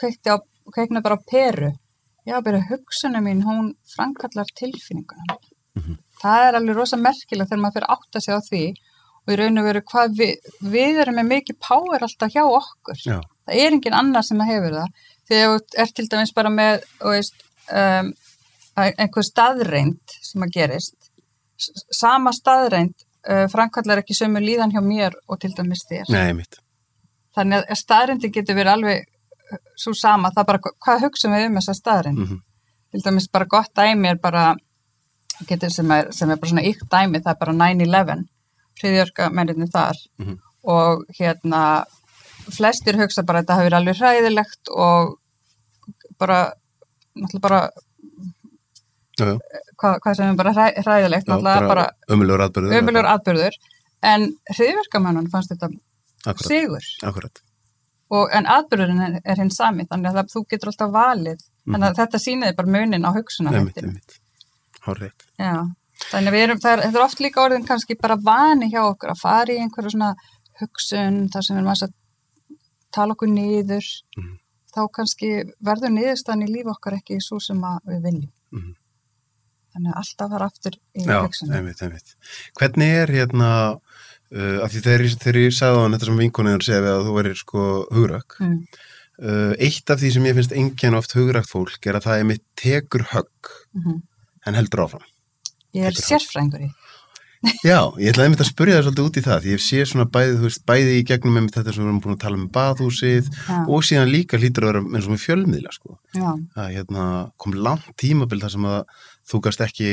[SPEAKER 2] kveikna bara á peru. Já, bara hugsunum mín, hún framkallar tilfinninguna. Það er alveg rosa merkilegt þegar maður fyrir átt að segja á því og í raun og veru hvað við erum með mikið power alltaf hjá okkur. Já. Það er engin annar sem hefur það. Þegar þú ert til dæmis bara með einhver staðreind sem að gerist. Sama staðreind framkallar ekki sömu líðan hjá mér og til dæmis þér.
[SPEAKER 1] Nei, mitt.
[SPEAKER 2] Þannig að staðreindi getur verið alveg svo sama, það bara, hvað hugsaum við þessa staðreind? Til dæmis bara gott dæmi er bara, sem er bara svona ykkt dæmi, það er bara 9/11, hryðjuverkamennirnir þar og flestir hugsa bara að þetta hafi verið alveg hræðilegt og bara, náttúrulega bara, hvað sem er bara hræðilegt, náttúrulega bara ömurlegur atburður, en hryðjuverkamennunum fannst þetta sigur.
[SPEAKER 1] Akkurat.
[SPEAKER 2] En atburðurinn er hinn sami, þannig að þú getur alltaf valið, þannig að þetta sýniði bara munin á hugsunarhættinu.
[SPEAKER 1] Hárrétt.
[SPEAKER 2] Já, þannig að þetta er oft líka orðin kannski bara vani hjá okkur að fara í einhverju svona hugsun, þar sem við erum að tala okkur niður, þá kannski verður niðurstaðan í lífi okkar ekki svo sem við viljum. Þannig að alltaf fara aftur í hugsunum.
[SPEAKER 1] Já, einmitt. Hvernig er af því þegar ég sagði á hann þetta sem vinkonur segja við að þú verir sko hugrakk eitt af því sem ég finnst einkenni oft hugrakkt fólk er að það mitt tekur högg en heldur áfram.
[SPEAKER 2] Ég er sérfræðingur í.
[SPEAKER 1] Já, ég ætlaði einmitt að spyrja það svolítið út í það því ég sé svona bæði í gegnum einmitt þetta sem við erum búin að tala um baðhúsið og síðan líka hlýtur að vera eins og með fjölmiðla sko. Að kom langt tímabil þar sem að þú gast ekki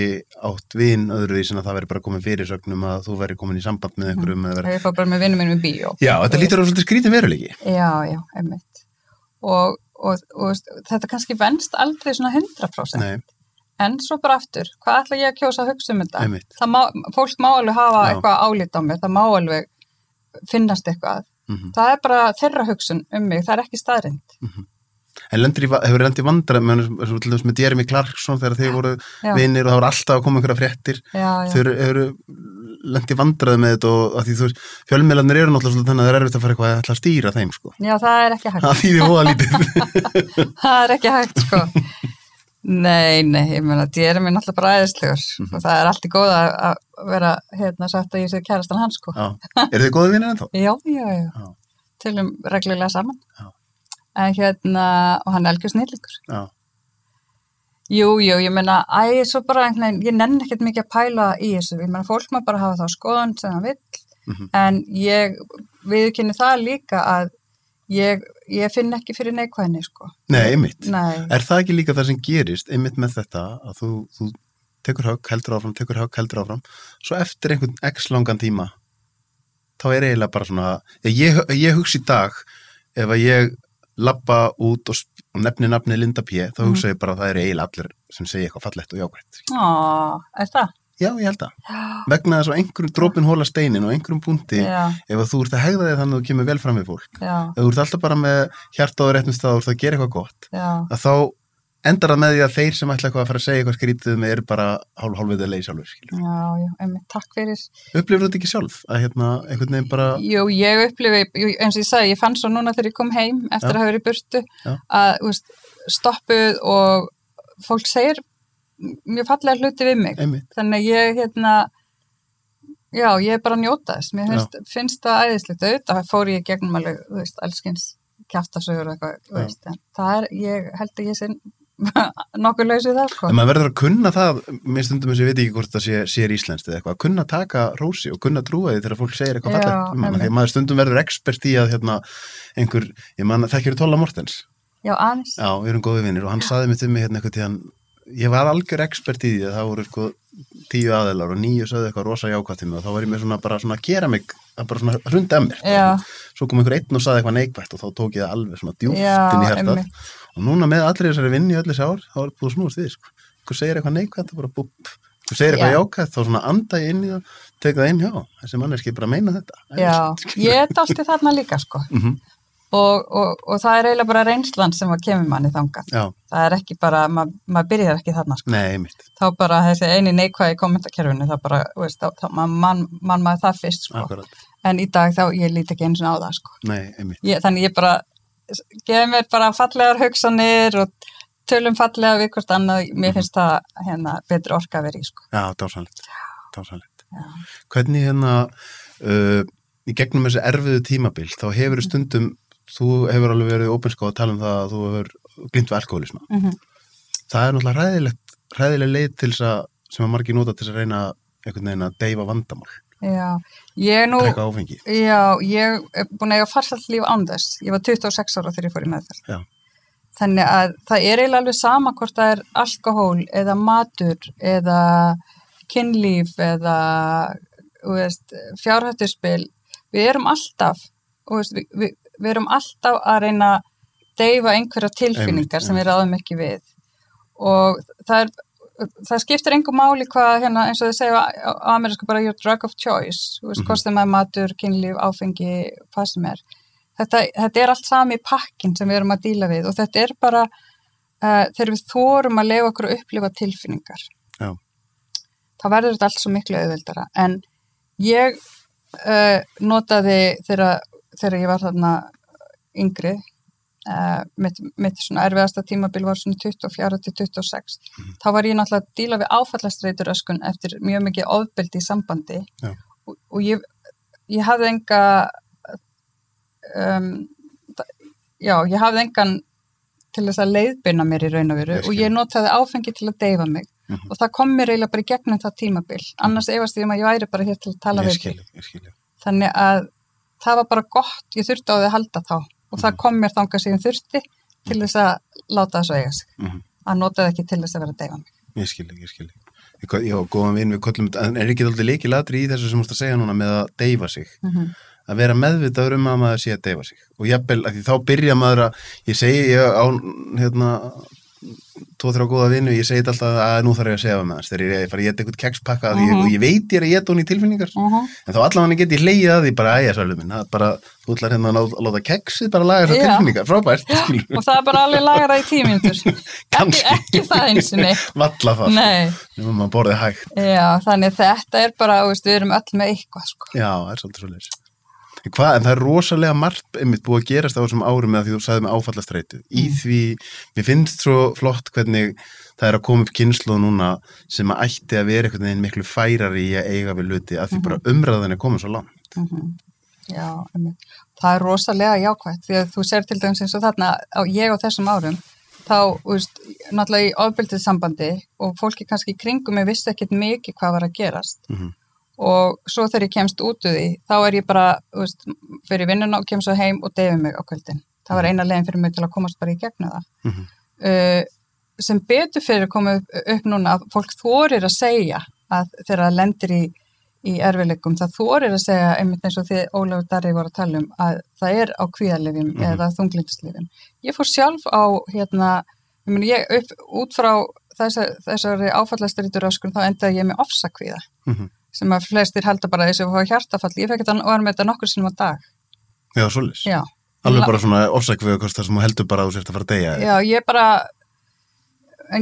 [SPEAKER 1] átt vin öðruvísi en að það veri bara komin fyrirsögnum að þú veri komin í samband með einhverjum
[SPEAKER 2] Ég fór bara með vinum minn með bíó.
[SPEAKER 1] Já, þetta lítur að svolítið skrítin veruleiki.
[SPEAKER 2] Já, einmitt. Og þetta kannski venst aldrei svona 100%.
[SPEAKER 1] Nei.
[SPEAKER 2] En svo bara aftur, hvað ætla ég að kjósa að hugsa um þetta?
[SPEAKER 1] Einmitt.
[SPEAKER 2] Fólk má alveg hafa eitthvað álít á mér, það má alveg finnast eitthvað. Það er bara þeirra hugsun um mig, það er ekki staðreind.
[SPEAKER 1] En hefur lent í vandræðum með Jeremy Clarkson þegar þeir voru vinir og það voru alltaf að koma einhverja fréttir. Þau eru lent í vandræðum með þetta og að því þú veist, fjölmiðlarnir eru náttúrulega þannig að það er erfitt að fara eitthvað að ætla að stýra þeim, sko.
[SPEAKER 2] Já, það er ekki hægt.
[SPEAKER 1] Það þýðir voða lítið.
[SPEAKER 2] Það er ekki hægt, sko. Nei, ég meina, Jeremy er náttúrulega bara æðislegur og það er allt í góð að vera sagt að ég sé kærastan hans, sko.
[SPEAKER 1] Já. Eru þið góðir vinir ennþá?
[SPEAKER 2] Já. Tölum reglulega saman.
[SPEAKER 1] Já.
[SPEAKER 2] En og hann er algjör snillingur.
[SPEAKER 1] Já.
[SPEAKER 2] Jú, ég meina, svo bara ég nenni ekkert mikið að pæla í þessu. Ég meina, fólk má bara hafa þá skoðun sem það vill, en ég viðurkenni það líka að ég finn ekki fyrir neikvæðinni, sko.
[SPEAKER 1] Nei, einmitt.
[SPEAKER 2] Nei.
[SPEAKER 1] Er það ekki líka það sem gerist, einmitt með þetta, að þú tekur högg, heldur áfram, svo eftir einhvern x langan tíma, þá er eiginlega bara svona, ég hugsa í dag, ef að ég labba út og nefni nafni Linda P, þá hugsa ég bara að það eru eiginlega allir sem segja eitthvað fallegt og jákvætt.
[SPEAKER 2] Er það?
[SPEAKER 1] Já, ég held það. Vegna þess að einhverjum dropin hóla steinin og einhverjum punkti, ef að þú ert að hegða þig þannig að þú kemur vel fram við fólk, ef þú ert alltaf bara með hjarta á réttum stað og þú ert að gera eitthvað gott, að þá endar það með því að þeir sem ætla eitthvað að fara að segja eitthvað skrítið með eru bara hálfveiðið leið sjálfur, skilur.
[SPEAKER 2] Já, takk fyrir.
[SPEAKER 1] Upplifir þetta ekki sjálf? Að einhvern veginn bara...
[SPEAKER 2] Jú, ég upplifi, eins og ég sagði, ég fann svo núna þegar ég kom heim eftir að hafa verið í burtu, að stoppuð og fólk segir mjög fallega hluti við mig.
[SPEAKER 1] Einmitt.
[SPEAKER 2] Þannig ég, ég er bara að njóta þess. Mér finnst það æðislegt auðvitað, fór ég gegnum alveg, allskins kjaftasögur og eitthvað, en það ég held að ég sé nokkuð laus við það, sko.
[SPEAKER 1] En maður verður að kunna það, mér stundum þess að ég veit ekki hvort það sé íslenskt eða eitthvað, að kunna taka rósi og kunna trúa því þegar fólk segir eitthvað fallegt. Því maður stundum verður expert í að einhver, ég man, þekkir Tolla Mortens.
[SPEAKER 2] Já, aðeins.
[SPEAKER 1] Já, við erum góði vinir og hann saði mér til mig eitthvað tíðan, ég var algjör expert í því að það voru 10 aðilar og 9 sögðu eitthvað rosa jákvætt til mig og þá var ég með bara svona að gera mig, að bara svona hrunda að mér. Svo kom einhver einn og saði eitthvað neikvætt og þá tók ég það alveg svona djúpt inn í hjartað. Og núna með allir þessari vinnu í öllu þessi ár, þá er búið að snúast við, sko. Einhver segir eitthvað neikvætt og bara búpp. Einhver segir eitthvað jákvætt, þá svona anda ég inn í það, tek það inn, þessi manneski bara meina þetta.
[SPEAKER 2] Já, ég dálti þarna líka, sko. Og það er eiginlega bara reynslan sem að kemur manni þangað.
[SPEAKER 1] Já.
[SPEAKER 2] Það er ekki bara, maður byrjar ekki þarna, sko.
[SPEAKER 1] Nei, mitt.
[SPEAKER 2] Þá bara þessi eini neikvæði kommentakerfinu, það bara, maður það fyrst, sko.
[SPEAKER 1] Akkurat.
[SPEAKER 2] En í dag þá, ég líti ekki eins og á það, sko.
[SPEAKER 1] Nei, einmitt.
[SPEAKER 2] Þannig ég bara, geði mér bara fallegar hugsanir og tölum fallega við hvort annað, mér finnst það betri orka að vera í, sko.
[SPEAKER 1] Já, dásanlegt. Hvernig í gegnum þessi erfiðu tímabil, þá hefur stundum, þú hefur alveg verið opinská að tala um það að þú hefur glímt við alkohólisma. Það er náttúrulega hræðileg leið til þess að, sem að margir nota til þess að reyna einhvern veginn að deyfa vandamál.
[SPEAKER 2] Já, ég
[SPEAKER 1] drekka áfengi.
[SPEAKER 2] Já, ég er búin að eiga farsælt líf án þess. Ég var 26 ára þegar ég fór í meðferð. Já. Þannig að það er eiginlega alveg sama hvort það er alkohól eða matur eða kynlíf eða fjárhættuspil. Við erum alltaf, við erum alltaf að reyna að deyfa einhverja tilfinningar sem við ráðum ekki við. Og það skiptir engu máli hvað eins og þau segja á amerísku bara your drug of choice, hvort sem er matur, kynlíf, áfengi, hvað sem er. Þetta er allt sami pakkin sem við erum að díla við og þetta er bara þegar við þorum að leyfa okkur að upplifa tilfinningar. Já. Þá verður þetta allt svo miklu auðveldara. En ég notaði þegar ég var þarna yngri, mitt svona erfiðasta tímabil var svona 24 til 26. Þá var ég náttúrulega að díla við áfallastreituröskun eftir mjög mikið ofbeldi í sambandi. Já. Og ég hafði ég hafði engan til þess að leiðbeina mér í raun og veru og ég notaði áfengi til að deyfa mig og það kom mér eiginlega bara í gegnum það tímabil. Annars efast ég að ég væri bara hér til að tala við þig. Þannig að það var bara gott, ég þurfti á því að halda þá og það kom mér þangað sem ég þurfti til þess að láta þessu eiga sig. Að notaði ekki til þess að vera að deyfa mig. Ég
[SPEAKER 1] skil. Ég var góðan vin við kollum, en er ekki alltaf lykilatriði í þessu sem þú ert að segja núna með að deyfa sig? Að vera meðvitaður um að maður sé að deyfa sig. Og jafnvel, þá byrja maður að, ég segi, ég á 2-3 góða vinnu, ég segi alltaf að nú þarf ég að segja með hans, þegar ég fara að geta eitthvað kekspakka og ég veit ég er að geta hún í tilfinningar en þá allavega get ég hlegið að því bara æja sælum minn, bara, þú ætlar hérna að láta keksið bara laga þessar tilfinningar, frábært
[SPEAKER 2] og það bara alveg lagar það í 10 mínútur ekki það einsinni
[SPEAKER 1] valla það, nema maður borðið hægt
[SPEAKER 2] þannig þetta bara, við erum öll með eitthvað sko.
[SPEAKER 1] Já, það er svolítið svoleiðis. En það er rosalega margt einmitt búið að gerast á þessum árum með því þú sagði með áfallastreitu. Í því, mér finnst svo flott hvernig það er að koma upp kynslóð núna sem að ætti að vera einhvern veginn miklu færari í að eiga við hluti að því bara umræðan er komin svo langt.
[SPEAKER 2] Já, einmitt. Það er rosalega jákvætt því að þú sér til dæmis eins og þarna ég á þessum árum þá, náttúrulega í ofbeldissambandi og fólki kannski í kringum ég vissi ekkert mikið hvað var að gerast. Og svo þegar ég kemst út úr því, þá er ég bara, fyrir vinnuna og kem svo heim og deyfi mig á kvöldin. Það var eina leiðin fyrir mig til að komast bara í gegnum það. Sem betur fyrir komið upp núna að fólk þorir að segja að þegar það lendir í erfiðleikum, það þorir að segja einmitt eins og þið Ólafur Darri voru að tala það er á kvíðalyfjum eða þunglyndislyfjum. Ég fór sjálf á, út frá þessari áfallastreituröskun þá endaði ég með ofsakvíða. Sem að flestir heldur bara þessi að fá hjartafall. Ég fekk þetta og var með þetta nokkur sinnum á dag.
[SPEAKER 1] Já, svoleiðis.
[SPEAKER 2] Já.
[SPEAKER 1] Alveg bara svona ofsakvíða sem þú heldur bara að þú sért að fara að deyja.
[SPEAKER 2] Já,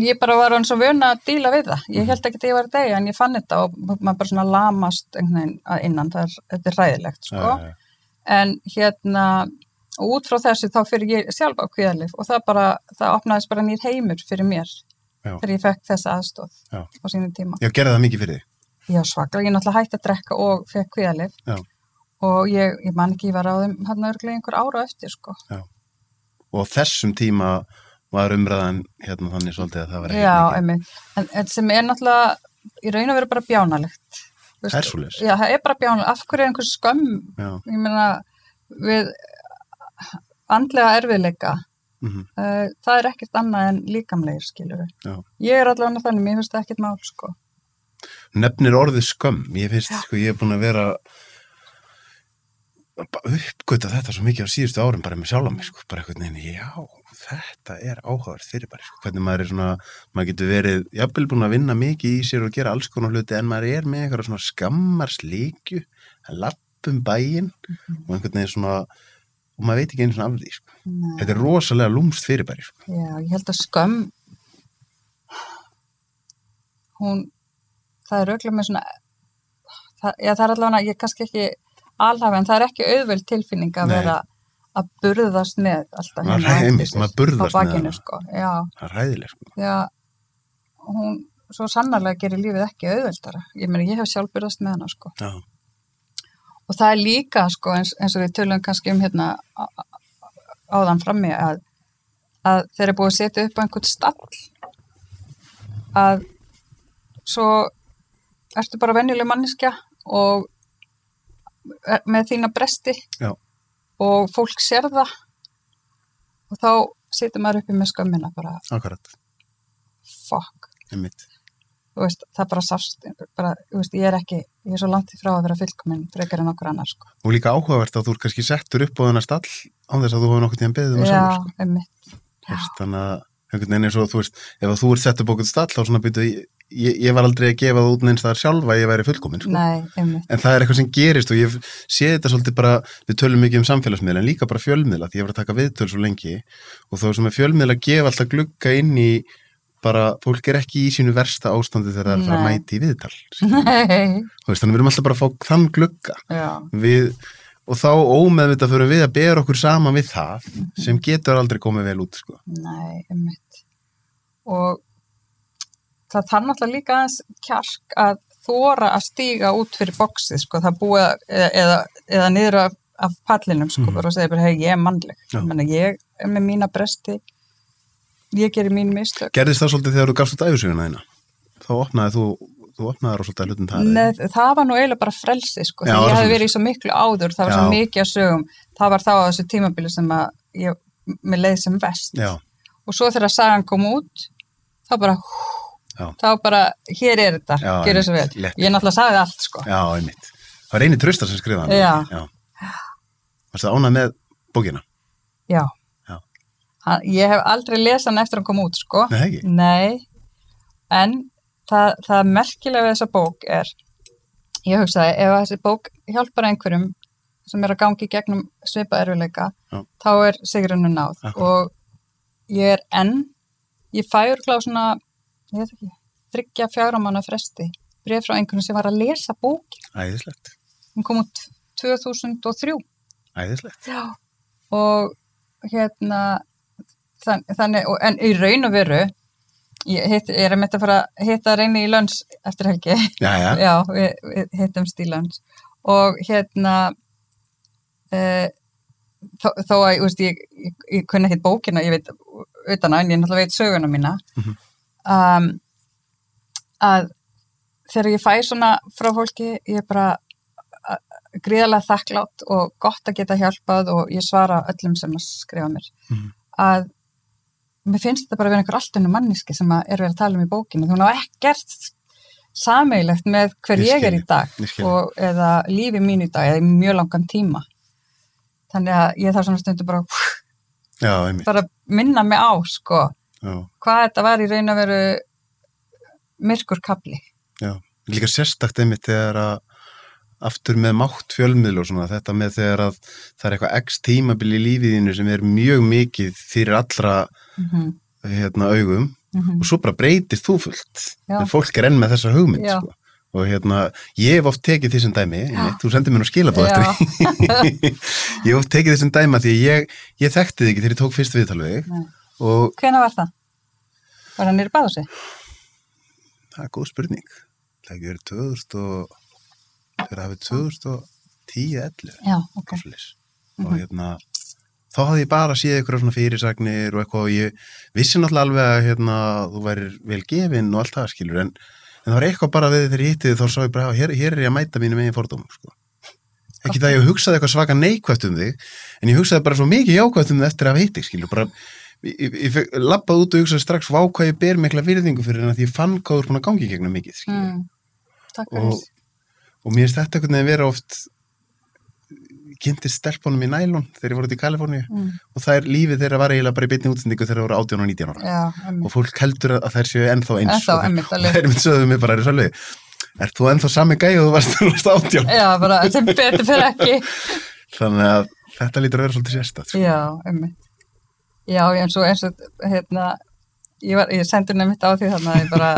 [SPEAKER 2] ég bara var hann svo vön að díla við það. Ég held ekki að ég var að deyja en ég fann þetta og maður bara svona lamast einhvern veginn að innan. Þetta er hræðilegt, sko. En út frá þessu þá fyrir ég sjálf á kvíðalyf og það opnaðist bara nýr heimur fyrir mér þegar ég fekk þessa aðstoð á sínum tíma.
[SPEAKER 1] Já, gerði það mikið fyrir þig?
[SPEAKER 2] Já, svaklega. Ég náttúrulega hætti að drekka og fekk kvíðalyf og ég man ekki, ég var á þeim hann örglega einhver ára eftir, sko. Já.
[SPEAKER 1] Og á þessum tíma var umræðan þannig svolítið að það var
[SPEAKER 2] ekkert mikið. Já, einmitt. En sem er náttúrulega í raun og veru bara bjánalegt.
[SPEAKER 1] Það er svoleiðis. Já,
[SPEAKER 2] það er bara bjánalegt. Af hverju er einhver skömm? Já. Ég meina, við andlega erfiðleika, það er ekkert annað en líkamlegir, skilurðu. Já. Ég er allavega þannig, mér finnst það ekkert mál, sko.
[SPEAKER 1] Nefnir orðið skömm, ég finnst, ég er búin að vera uppgöta þetta svo mikið á síðustu árum bara með sjálf á mig, bara eitthvað já, þetta er áhugavert fyrirbæri, hvernig maður er svona, maður getur verið jafnvel búin að vinna mikið í sér og gera alls konar hluti en maður er með einhverja svona skammarsleikju að lappum bæinn og einhvern veginn svona og maður veit ekki einu svona af því, þetta er rosalega lúmst fyrirbæri.
[SPEAKER 2] Já, ég held að skömm það er örugglega með svona það er allavega, ég kannski ekki alhafi, en það er ekki auðveld tilfinning að vera að burðast með alltaf
[SPEAKER 1] maður burðast
[SPEAKER 2] bakinu,
[SPEAKER 1] með
[SPEAKER 2] sko. Já.
[SPEAKER 1] Það er hræðileg, sko.
[SPEAKER 2] Já, hún svo sannarlega gerir lífið ekki auðveldara. Ég meina, ég hef sjálf burðast með hana, sko. Já. Og það er líka, sko, eins og við tölum kannski áðan frammi að þeir eru búið að setja upp á einhvern stall að svo ertu bara venjuleg manneskja og með þína bresti og fólk sér það og þá situr maður uppi með skömmina bara
[SPEAKER 1] Akkurat.
[SPEAKER 2] Fuck.
[SPEAKER 1] Einmitt.
[SPEAKER 2] Það bara sást ég er svo langt í frá að vera fullkomin frekar en okkur annar, sko.
[SPEAKER 1] Og líka áhugavert að þú kannski settur upp á þennar stall án þess að þú hefur nokkuð tíðan beðið um að sjálfur, sko.
[SPEAKER 2] Einmitt.
[SPEAKER 1] Þannig að einhvern veginn eins og ef þú ert sett upp okkur stall þá svona byrju ég var aldrei að gefa það út neins það sjálf að ég væri fullkomin, sko.
[SPEAKER 2] Nei, einmitt.
[SPEAKER 1] En það er eitthvað sem gerist og ég sé þetta svolítið bara, við tölum mikið um samfélagsmiðla en líka bara fjölmiðla, því ég var að taka viðtöl svo lengi og þá sem fjölmiðla gefa alltaf glugga inn í bara, fólk er ekki í sínu versta ástandi þegar það er að fara að mæti í viðtal. Nei. Þannig við erum alltaf bara að fá þann glugga. Og þá ómeðvitað fyrir við að bera okkur saman við það sem getur aldrei komið vel út, sko.
[SPEAKER 2] Nei, einmitt. Og það þarf náttúrulega líka aðeins kjark að þora að stíga út fyrir boxið, sko, það búið eða niður af pallinum, sko, bara og segja bara, hei, ég er mannleg. Ég er með mína bresti, ég gerir mín mistök.
[SPEAKER 1] Gerðist það svolítið þegar þú gafst út ævisöguna þína? Þá opnaði þú opnaði svolítið hlutin það?
[SPEAKER 2] Nei, það var nú eiginlega bara frelsi, sko, því ég hafði verið í svo miklu áður, það var svo mikið að sögum, það var þá á þessu tímabili sem að mér leið sem vest. Já. Og svo þegar sagan kom út, þá bara, hér er þetta, gjör þessu vel. Ég náttúrulega sagði allt, sko. Já,
[SPEAKER 1] einmitt. Það var Reynir Trausta sem skrifaði hann. Já. Varstu ánægð með bókina?
[SPEAKER 2] Já. Ég hef aldrei lesað hann eftir að koma út, sko.
[SPEAKER 1] Nei, ekki?
[SPEAKER 2] Nei, en það merkilega við þessa bók ég hugsaði, ef þessi bók hjálpar einhverjum sem að gangi gegnum svipa erfiðleika, þá sigrinum náð. Og ég ég fæ örugglega svona, ég veit ekki, 3-4 mánaða fresti, bréf frá einhverjum sem var að lesa bókin.
[SPEAKER 1] Æðislegt.
[SPEAKER 2] Hún kom út 2003.
[SPEAKER 1] Æðislegt.
[SPEAKER 2] Já, og þannig, en í raun og veru, ég er að mynda að fara að hitta Reyni í lönns eftir helgi.
[SPEAKER 1] Já.
[SPEAKER 2] Já, við hittumst í lönns. Og þó að, ég kunni ekkert bókina, ég veit utan að, en ég náttúrulega veit söguna mína, að þegar ég fæ svona frá fólki, ég er bara gríðarlega þakklátt og gott að geta hjálpað og ég svara öllum sem að skrifa mér. Að mér finnst þetta bara að vera einhver allt önnur manneski sem að verið að tala um í bókinu. Hún á ekkert sameiginlegt með hver ég er í dag eða lífi mín í dag eða í mjög langan tíma. Þannig að ég þarf svona stundu bara minna mig á, sko, hvað þetta var í raun að veru myrkur kafli.
[SPEAKER 1] Já, líka sérstakt einmitt þegar að aftur með mátt fjölmiðl og svona, þetta með þegar að það er eitthvað x tímabil í lífiðinu sem er mjög mikið fyrir allra augum og svo bara breytist þú fullt. En fólk er enn með þessa hugmynd, sko. Og ég hef oft tekið því sem dæmi, þú sendir mér nú skilaboð eftir ég hef oft tekið því sem dæmi því ég þekkti þig ekki þegar ég tók fyrst viðtal við þig.
[SPEAKER 2] Hvenær var það? Var það niður í baðhúsi?
[SPEAKER 1] Það er góð spurning. Það hefur verið 2010-11.
[SPEAKER 2] Já, ok.
[SPEAKER 1] Og þá hafði ég bara séð eitthvað svona fyrirsagnir og eitthvað og ég vissi náttúrulega alveg að þú værir vel gefin og allt það, skilur, en það var eitthvað bara við þegar ég hitti þið þá sá ég bara, hér er ég að mæta mínu megin fordómum, sko. Ekki það ég hugsaði eitthvað svaka neikvætt um þig, en ég hugsaði bara svo mikið jákvætt um þig eftir að hitti, skilur, bara ég labbaði út og hugsaði strax vá hvað ég ber mikla virðingu fyrir en að ég fann hvað þú er búin að gangi gegnum mikið, skilur.
[SPEAKER 2] Takk fyrir.
[SPEAKER 1] Og mér finnst þetta einhvern veginn vera oft kynntist stelpunum í nælon þegar ég voru út í Kaliforníu og það er lífið þeirra var eiginlega bara í beinni útsendingu þegar það voru 18 og 19 ára.
[SPEAKER 2] Já,
[SPEAKER 1] og fólk heldur að þær séu ennþá eins.
[SPEAKER 2] Það
[SPEAKER 1] er mitt sögðu mig bara, ert þú ennþá sami gæi og þú varst 18?
[SPEAKER 2] Já, bara sem betur fyrir ekki.
[SPEAKER 1] Þannig að þetta lítur að vera svolítið sérstætt.
[SPEAKER 2] Já, Já, eins og ég sendur nefnitt á því þannig að ég bara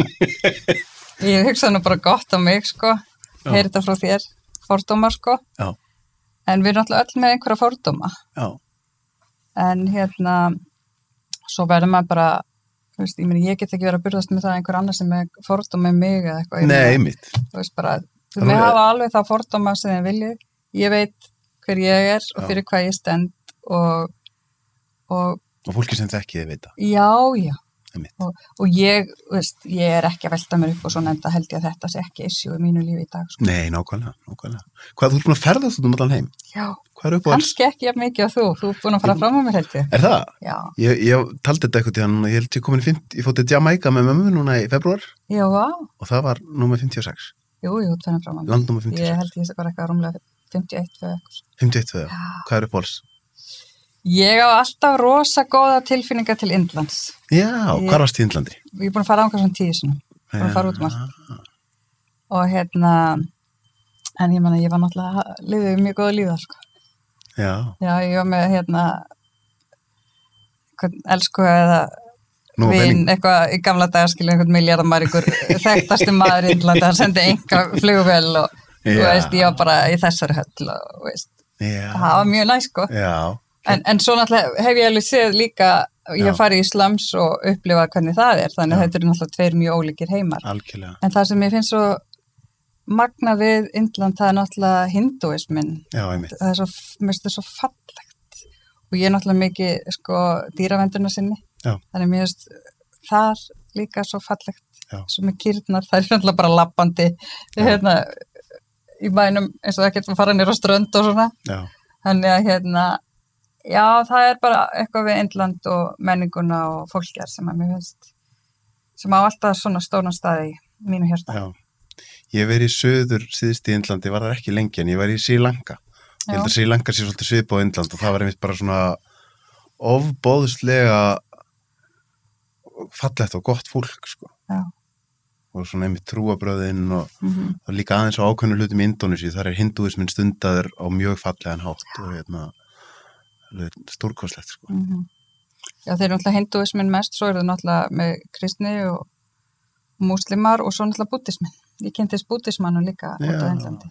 [SPEAKER 2] ég hugsaði nú bara gott á mig, sko. Heyri þetta frá þér, fordómar, sko.
[SPEAKER 1] Já.
[SPEAKER 2] En við erum alltaf öll með einhverja fordóma.
[SPEAKER 1] Já.
[SPEAKER 2] En svo verður maður bara, ég get ekki verið að burðast með það einhver annar sem er fordóma með mig eða eitthvað.
[SPEAKER 1] Nei, einmitt.
[SPEAKER 2] Þú veist bara, þú með hafa alveg það fordóma sem þið viljið. Ég veit hver ég er og fyrir hvað ég stend og
[SPEAKER 1] fólki sem þekki þið vita.
[SPEAKER 2] Já. Og ég er ekki að velta mér upp og svona enda held ég að þetta sé ekki issue í mínu lífi í dag. Sko.
[SPEAKER 1] Nei, nákvæmlega. Hvað, þú ert búin að ferðast út um allan heim?
[SPEAKER 2] Já,
[SPEAKER 1] kannski
[SPEAKER 2] ekki jafn mikið á þú ert búin að fara fram á mér held ég.
[SPEAKER 1] Er það?
[SPEAKER 2] Já.
[SPEAKER 1] Ég taldi þetta eitthvað til hann og ég held ég komin ég fótt til Jamaica með mömmu núna í febrúar.
[SPEAKER 2] Já.
[SPEAKER 1] Og það var númer 56.
[SPEAKER 2] Jú, þú fennum fram á mér.
[SPEAKER 1] Landnúmer 56.
[SPEAKER 2] Ég held ég sé bara eitthvað rúmlega 51 fyrir eitthvað.
[SPEAKER 1] 51 fyrir, hvað er uppáhalds?
[SPEAKER 2] Ég á alltaf rosa góða tilfinningar til Indlands.
[SPEAKER 1] Já, hvað varst í Indlandi?
[SPEAKER 2] Ég er búin að fara ángar svona 10 sinum. Búin að fara út um allt. Og en ég var náttúrulega liðið mjög góða líða, sko.
[SPEAKER 1] Já.
[SPEAKER 2] Já, ég var með elsku eða vin, eitthvað í gamla dagar skilja einhvern miljardamæringur þekktasti maður í Indlandi, hann sendi enga flugvél og ég var bara í þessari höll og það var mjög næst, sko.
[SPEAKER 1] Já.
[SPEAKER 2] En svo náttúrulega hef ég alveg séð líka, ég hef farið í slums og upplifað hvernig það er, þannig að þetta eru náttúrulega 2 mjög ólíkir heimar.
[SPEAKER 1] Algjörlega.
[SPEAKER 2] En það sem ég finnst svo magna við Indland, það er náttúrulega hindúismin.
[SPEAKER 1] Já, einmitt.
[SPEAKER 2] Það er mér finnst það svo fallegt. Og ég er náttúrulega mikið, sko, dýravendurna sinni.
[SPEAKER 1] Já.
[SPEAKER 2] Þannig mér finnst það líka svo fallegt.
[SPEAKER 1] Já.
[SPEAKER 2] Svo með kýrnar, það er náttúrulega bara labbandi í bænum eins og það getur að fara nýr á strönd og svona.
[SPEAKER 1] Já.
[SPEAKER 2] Þannig að já, það er bara eitthvað við Indland og menninguna og fólkjar sem að mér finnst, sem á alltaf svona stóran staði í mínu hjarta.
[SPEAKER 1] Já, ég hef verið í söður síðust í Indlandi, var það ekki lengi, en ég var í Sri Lanka. Ég held að Sri Lanka sé svolítið svipað á Indland og það var einmitt bara svona ofboðslega fallegt og gott fólk, sko.
[SPEAKER 2] Já.
[SPEAKER 1] Og svona einmitt trúabröðin og það er líka aðeins á ákveðnu hlutum í Indónesíu, þar er hindúismin stundaður á mjög fallegan hátt og stórkostlegt, sko.
[SPEAKER 2] Já, þeir eru náttúrulega hindúismin mest, svo eru þau náttúrulega með kristni og múslimar og svo náttúrulega búddismin. Ég kynntist búddismanu líka út á Indlandi.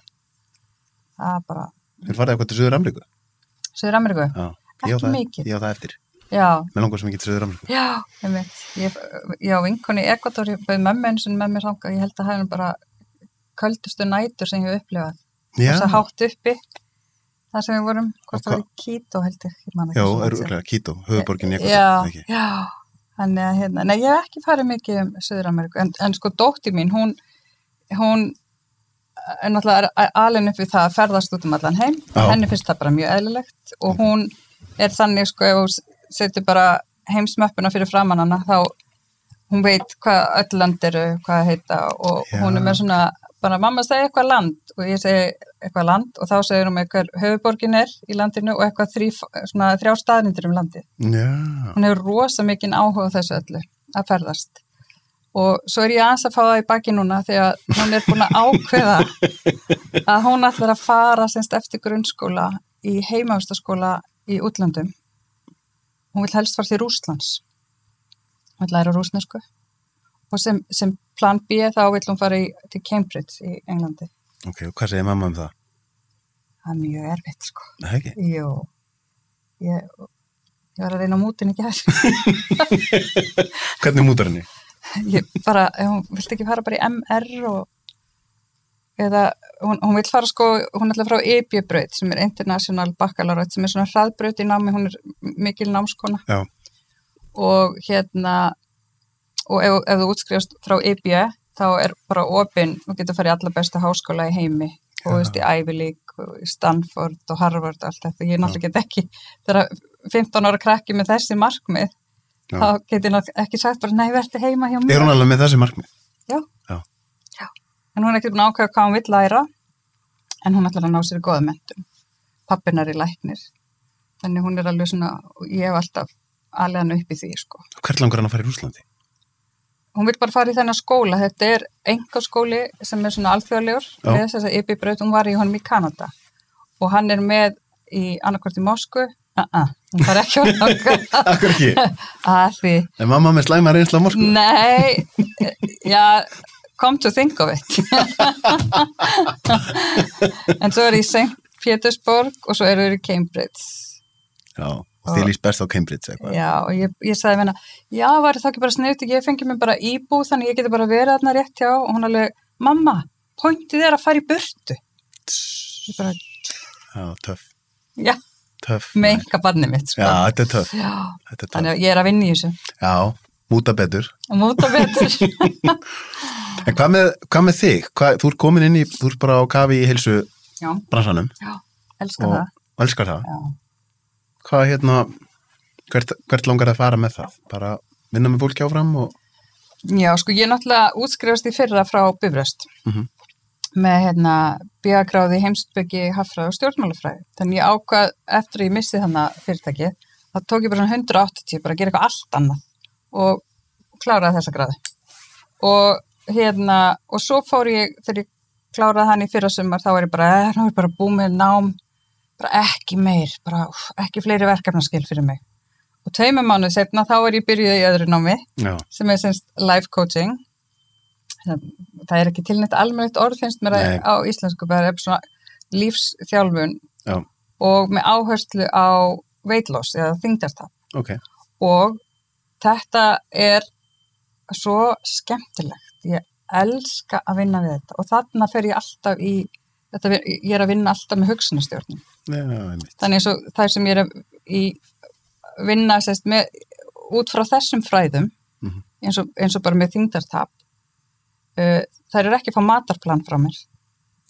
[SPEAKER 2] Það er bara...
[SPEAKER 1] Þeir farið eitthvað til Suður-Ameríku?
[SPEAKER 2] Suður-Ameríku?
[SPEAKER 1] Já.
[SPEAKER 2] Ekki mikið.
[SPEAKER 1] Ég á það eftir.
[SPEAKER 2] Já.
[SPEAKER 1] Mér langar sem ekki til Suður-Ameríku.
[SPEAKER 2] Já, einmitt. Ég á vinkonu í Ekvador, ég bauð mömmu eins og með mér þangað, ég held að það er bara köldustu nætur sem ég hef upplifað.
[SPEAKER 1] Já.
[SPEAKER 2] Þess að hátt uppi, þar sem við vorum, hvort það var Quito held ég man ekki.
[SPEAKER 1] Já, örgulega Quito, höfuborgin í
[SPEAKER 2] Ekvador,
[SPEAKER 1] ekki?
[SPEAKER 2] Já, þannig að hérna, nei, ég hef ekki farið mikið Suður-Ameríku, en sko dóttir mín, hún er náttúrulega alin upp við það að ferðast út allan heim, henni finnst það bara mjög eðlilegt og hún er þannig sko ef hún setur bara heimsmöppuna fyrir framan hana þá hún veit hvað öll land eru, hvað heita og hún er með svona bara mamma segi eitthvað land og ég segi eitthvað land og þá segir hún hver höfuborgin er í landinu og eitthvað þrjá staðnindir landið.
[SPEAKER 1] Já.
[SPEAKER 2] Hún hefur rosa mikinn áhuga á þessu öllu að ferðast og svo er ég aðeins að fá það í baki núna því að hún er búin að ákveða að hún ætlar að fara semst eftir grunnskóla í heimavistaskóla í útlöndum. Hún vil helst fara til Rússlands. Hún vil læra rússnesku. Og sem plan B þá vil hún fara til Cambridge í Englandi.
[SPEAKER 1] Ok, og hvað segir mamma um það?
[SPEAKER 2] Það er mjög erfitt, sko.
[SPEAKER 1] Það ekki?
[SPEAKER 2] Jú. Ég var að reyna á mútin í gær.
[SPEAKER 1] Hvernig mútar henni?
[SPEAKER 2] Hún vilt ekki fara bara í MR eða hún vil fara sko, hún ætla frá EB-braut sem er International Baccalaureate sem er svona hraðbraut í námi, hún er mikil námskona.
[SPEAKER 1] Já.
[SPEAKER 2] Og og ef þú útskrifast frá EB þá er bara opinn, þú getur farið í alla bestu háskóla í heimi og þú veist í Ivy League og í Stanford og Harvard og allt þetta, ég náttúrulega get ekki þegar 15 ára krakki með þessi markmið þá get ég náttúrulega ekki sagt bara nei, verði heima hjá mér.
[SPEAKER 1] Er hún alveg með þessi markmið?
[SPEAKER 2] Já. En hún er ekki búin að ákveða hvað hún vill læra en hún ætlar að ná sér í góða menntun. Pappinn er í læknir þannig hún er alveg svona, ég hef alltaf alveg hann upp í því sko.
[SPEAKER 1] Hvert langar hann að fara í Rússlandi?
[SPEAKER 2] Hún vil bara fara í þennan skóla, þetta er einkaskóli sem er svona alþjóðlegur með þess að EB-braut, hún var í honum í Kanada og hann er með í annarkvort í Moskvu, hún fara ekki á langar.
[SPEAKER 1] Akkur ekki?
[SPEAKER 2] Að því.
[SPEAKER 1] Er mamma með slæma reynsla á Moskvu?
[SPEAKER 2] Nei, já, come to think of it. En svo er í St. Petersburg og svo eru í Cambridge.
[SPEAKER 1] Já. Og þið lýst best á Cambridge eitthvað.
[SPEAKER 2] Já, og ég sagði hennar, já, var það ekki bara sniðugt, ég fengi mér bara íbúð, þannig ég geti bara verið þarna rétt hjá, og hún alveg, mamma, pointið er að fara í burtu. Ég bara...
[SPEAKER 1] Já, töff.
[SPEAKER 2] Já,
[SPEAKER 1] töff.
[SPEAKER 2] Með enga barnið mitt, sko.
[SPEAKER 1] Já, þetta er töff.
[SPEAKER 2] Já, þannig að ég er að vinna í þessu.
[SPEAKER 1] Já, múta betur.
[SPEAKER 2] Múta betur.
[SPEAKER 1] En hvað með þig? Þú ert komin inn þú ert bara á kafi í heilsu bransanum.
[SPEAKER 2] Já, elskar það. Já.
[SPEAKER 1] Hvað hvert langar að fara með það? Bara vinna með fólki áfram og...
[SPEAKER 2] Já, sko, ég náttúrulega útskrifast í fyrra frá Bifröst með BA-gráði heimspeki, hagfræði og stjórnmálafræði. Þannig ég ákvað eftir að ég missi þannig fyrirtæki, þá tók ég bara 180, bara að gera eitthvað allt annað og kláraði þessa gráði. Og svo fór ég, þegar ég kláraði hann í fyrra sumar, þá er ég bara búið með nám, bara ekki meir, bara ekki fleiri verkefnaskil fyrir mig. Og 2 mánuð seinna þá er ég byrjuð í öðru námi, sem er semst life coaching. Það er ekki tilnætt almennilegt orð finnst mér á íslensku, það er svona lífsþjálfun og með áherslu á weight loss eða þyngdartap.
[SPEAKER 1] Okay.
[SPEAKER 2] Og þetta er svo skemmtilegt. Ég elska að vinna við þetta og þarna fer ég alltaf ég er að vinna alltaf með hugsunarstjórnum. Þannig eins og það sem ég er í vinna út frá þessum fræðum eins og bara með þyngdartap þær eru ekki að fá matarplan frá mér.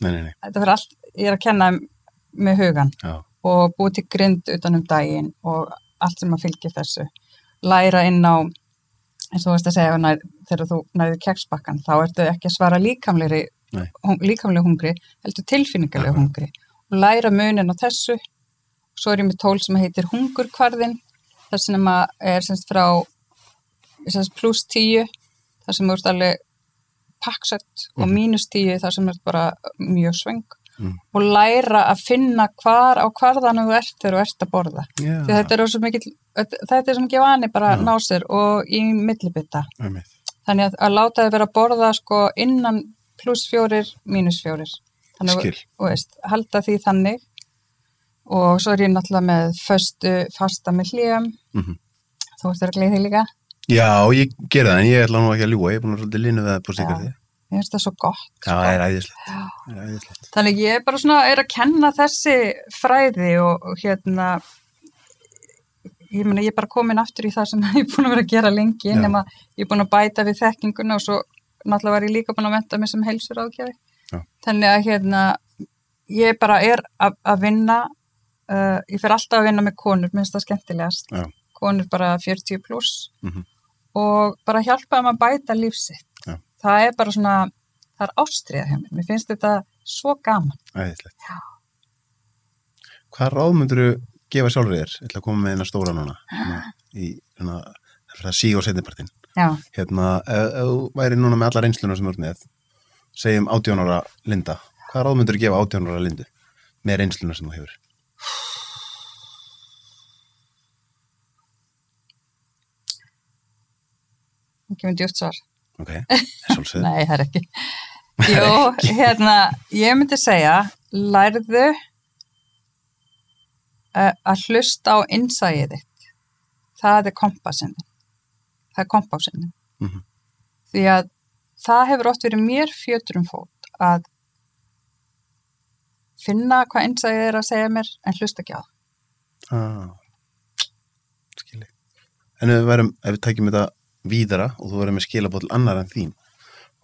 [SPEAKER 1] Nei.
[SPEAKER 2] Þetta fyrir allt, ég er að kenna með hugan og búið til grind utan daginn og allt sem að fylgja þessu. Læra inn á, eins og þú veist að segja, þegar þú nærið keksbakkan, þá ertu ekki að svara líkamlega hungri, heldur tilfinningarlega hungri og læra munin á þessu. Svo er ég með tól sem heitir hungurkvarðin þar sem er semst frá semst plus 10 þar sem þú ert alveg pakksett og mínus 10 þar sem er bara mjög svöng og læra að finna hvar á hvarðanum þú ert þegar þú ert að borða.
[SPEAKER 1] Já.
[SPEAKER 2] Því þetta er svo mikil, þetta er sem ekki vani bara ná sér og í millibita. Þannig að láta þið vera að borða sko innan plus 4, mínus 4. Þannig
[SPEAKER 1] Skil.
[SPEAKER 2] Og veist, halda því þannig og svo er ég náttúrulega með fasta með hléum. Þú ert að gleyða því líka?
[SPEAKER 1] Já, ég gera það en ég ætla nú ekki að ljúga, ég er búin að svolítið línu það på sikarði.
[SPEAKER 2] Ég finnst það svo gott.
[SPEAKER 1] Já, það er æðislegt.
[SPEAKER 2] Þannig ég er bara svona að kenna þessi fræði og hérna ég meina ég er bara komin aftur í það sem ég er búin að vera að gera lengi nema ég er búin að bæta við þekkinguna og svo náttúrulega var ég líka búin að mennta mig sem heilsuráðgjafi. Þannig að hérna ég bara er að vinna ég fer alltaf að vinna með konur, mér finnst það skemmtilegast. Konur bara 40 plus og bara hjálpa að bæta lífsitt. Það er bara svona, það er ástríða hjá mér. Mér finnst þetta svo gaman.
[SPEAKER 1] Æðislegt. Hvað ráð myndirðu gefa sjálfur þér? Ég ætla að koma með eina stóra núna. Það sí og seinnipartinn.
[SPEAKER 2] Já.
[SPEAKER 1] Hérna, ef þú væri núna með alla reynsluna sem þú ert með, segjum 18 ára Linda. Hvað ráð myndirðu gefa 18 ára Lindu með reynsluna sem þú hefur?
[SPEAKER 2] Ekki myndi djúpt svar.
[SPEAKER 1] Ok, svolítið.
[SPEAKER 2] Nei, það er ekki. Jú, hérna, ég myndi segja, lærðu að hlusta á innsæið þitt. Það er kompassinn. Það er kompásinn. Því að það hefur oft verið mér fjötur fót að finna hvað innsæið er að segja mér en hlusta ekki á það.
[SPEAKER 1] Skilji. En ef við tækjum þetta víðara og þú verður með skilaboð til annar en þín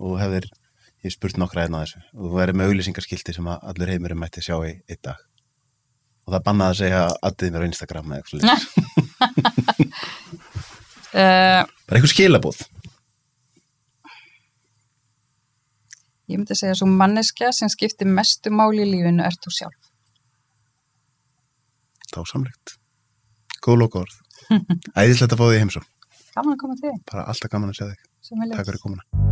[SPEAKER 1] og ég spurt nokkra hérna að þessu og þú verður með auglýsingarskilti sem að allur heimurinn mætti sjá í einn dag og það bannaði að segja addið mér á Instagram eða eitthvað slíkt. Bara eitthvað skilaboð.
[SPEAKER 2] Ég myndi segja svo manneskja sem skiptir mestu máli í lífinu ert þú sjálf.
[SPEAKER 1] Dásamlegt. Góð lokaorð. Æðislegt að fá þig í heimsókn.
[SPEAKER 2] Gaman að koma til.
[SPEAKER 1] Bara alltaf gaman að sjá þig.
[SPEAKER 2] Takk
[SPEAKER 1] fyrir komuna.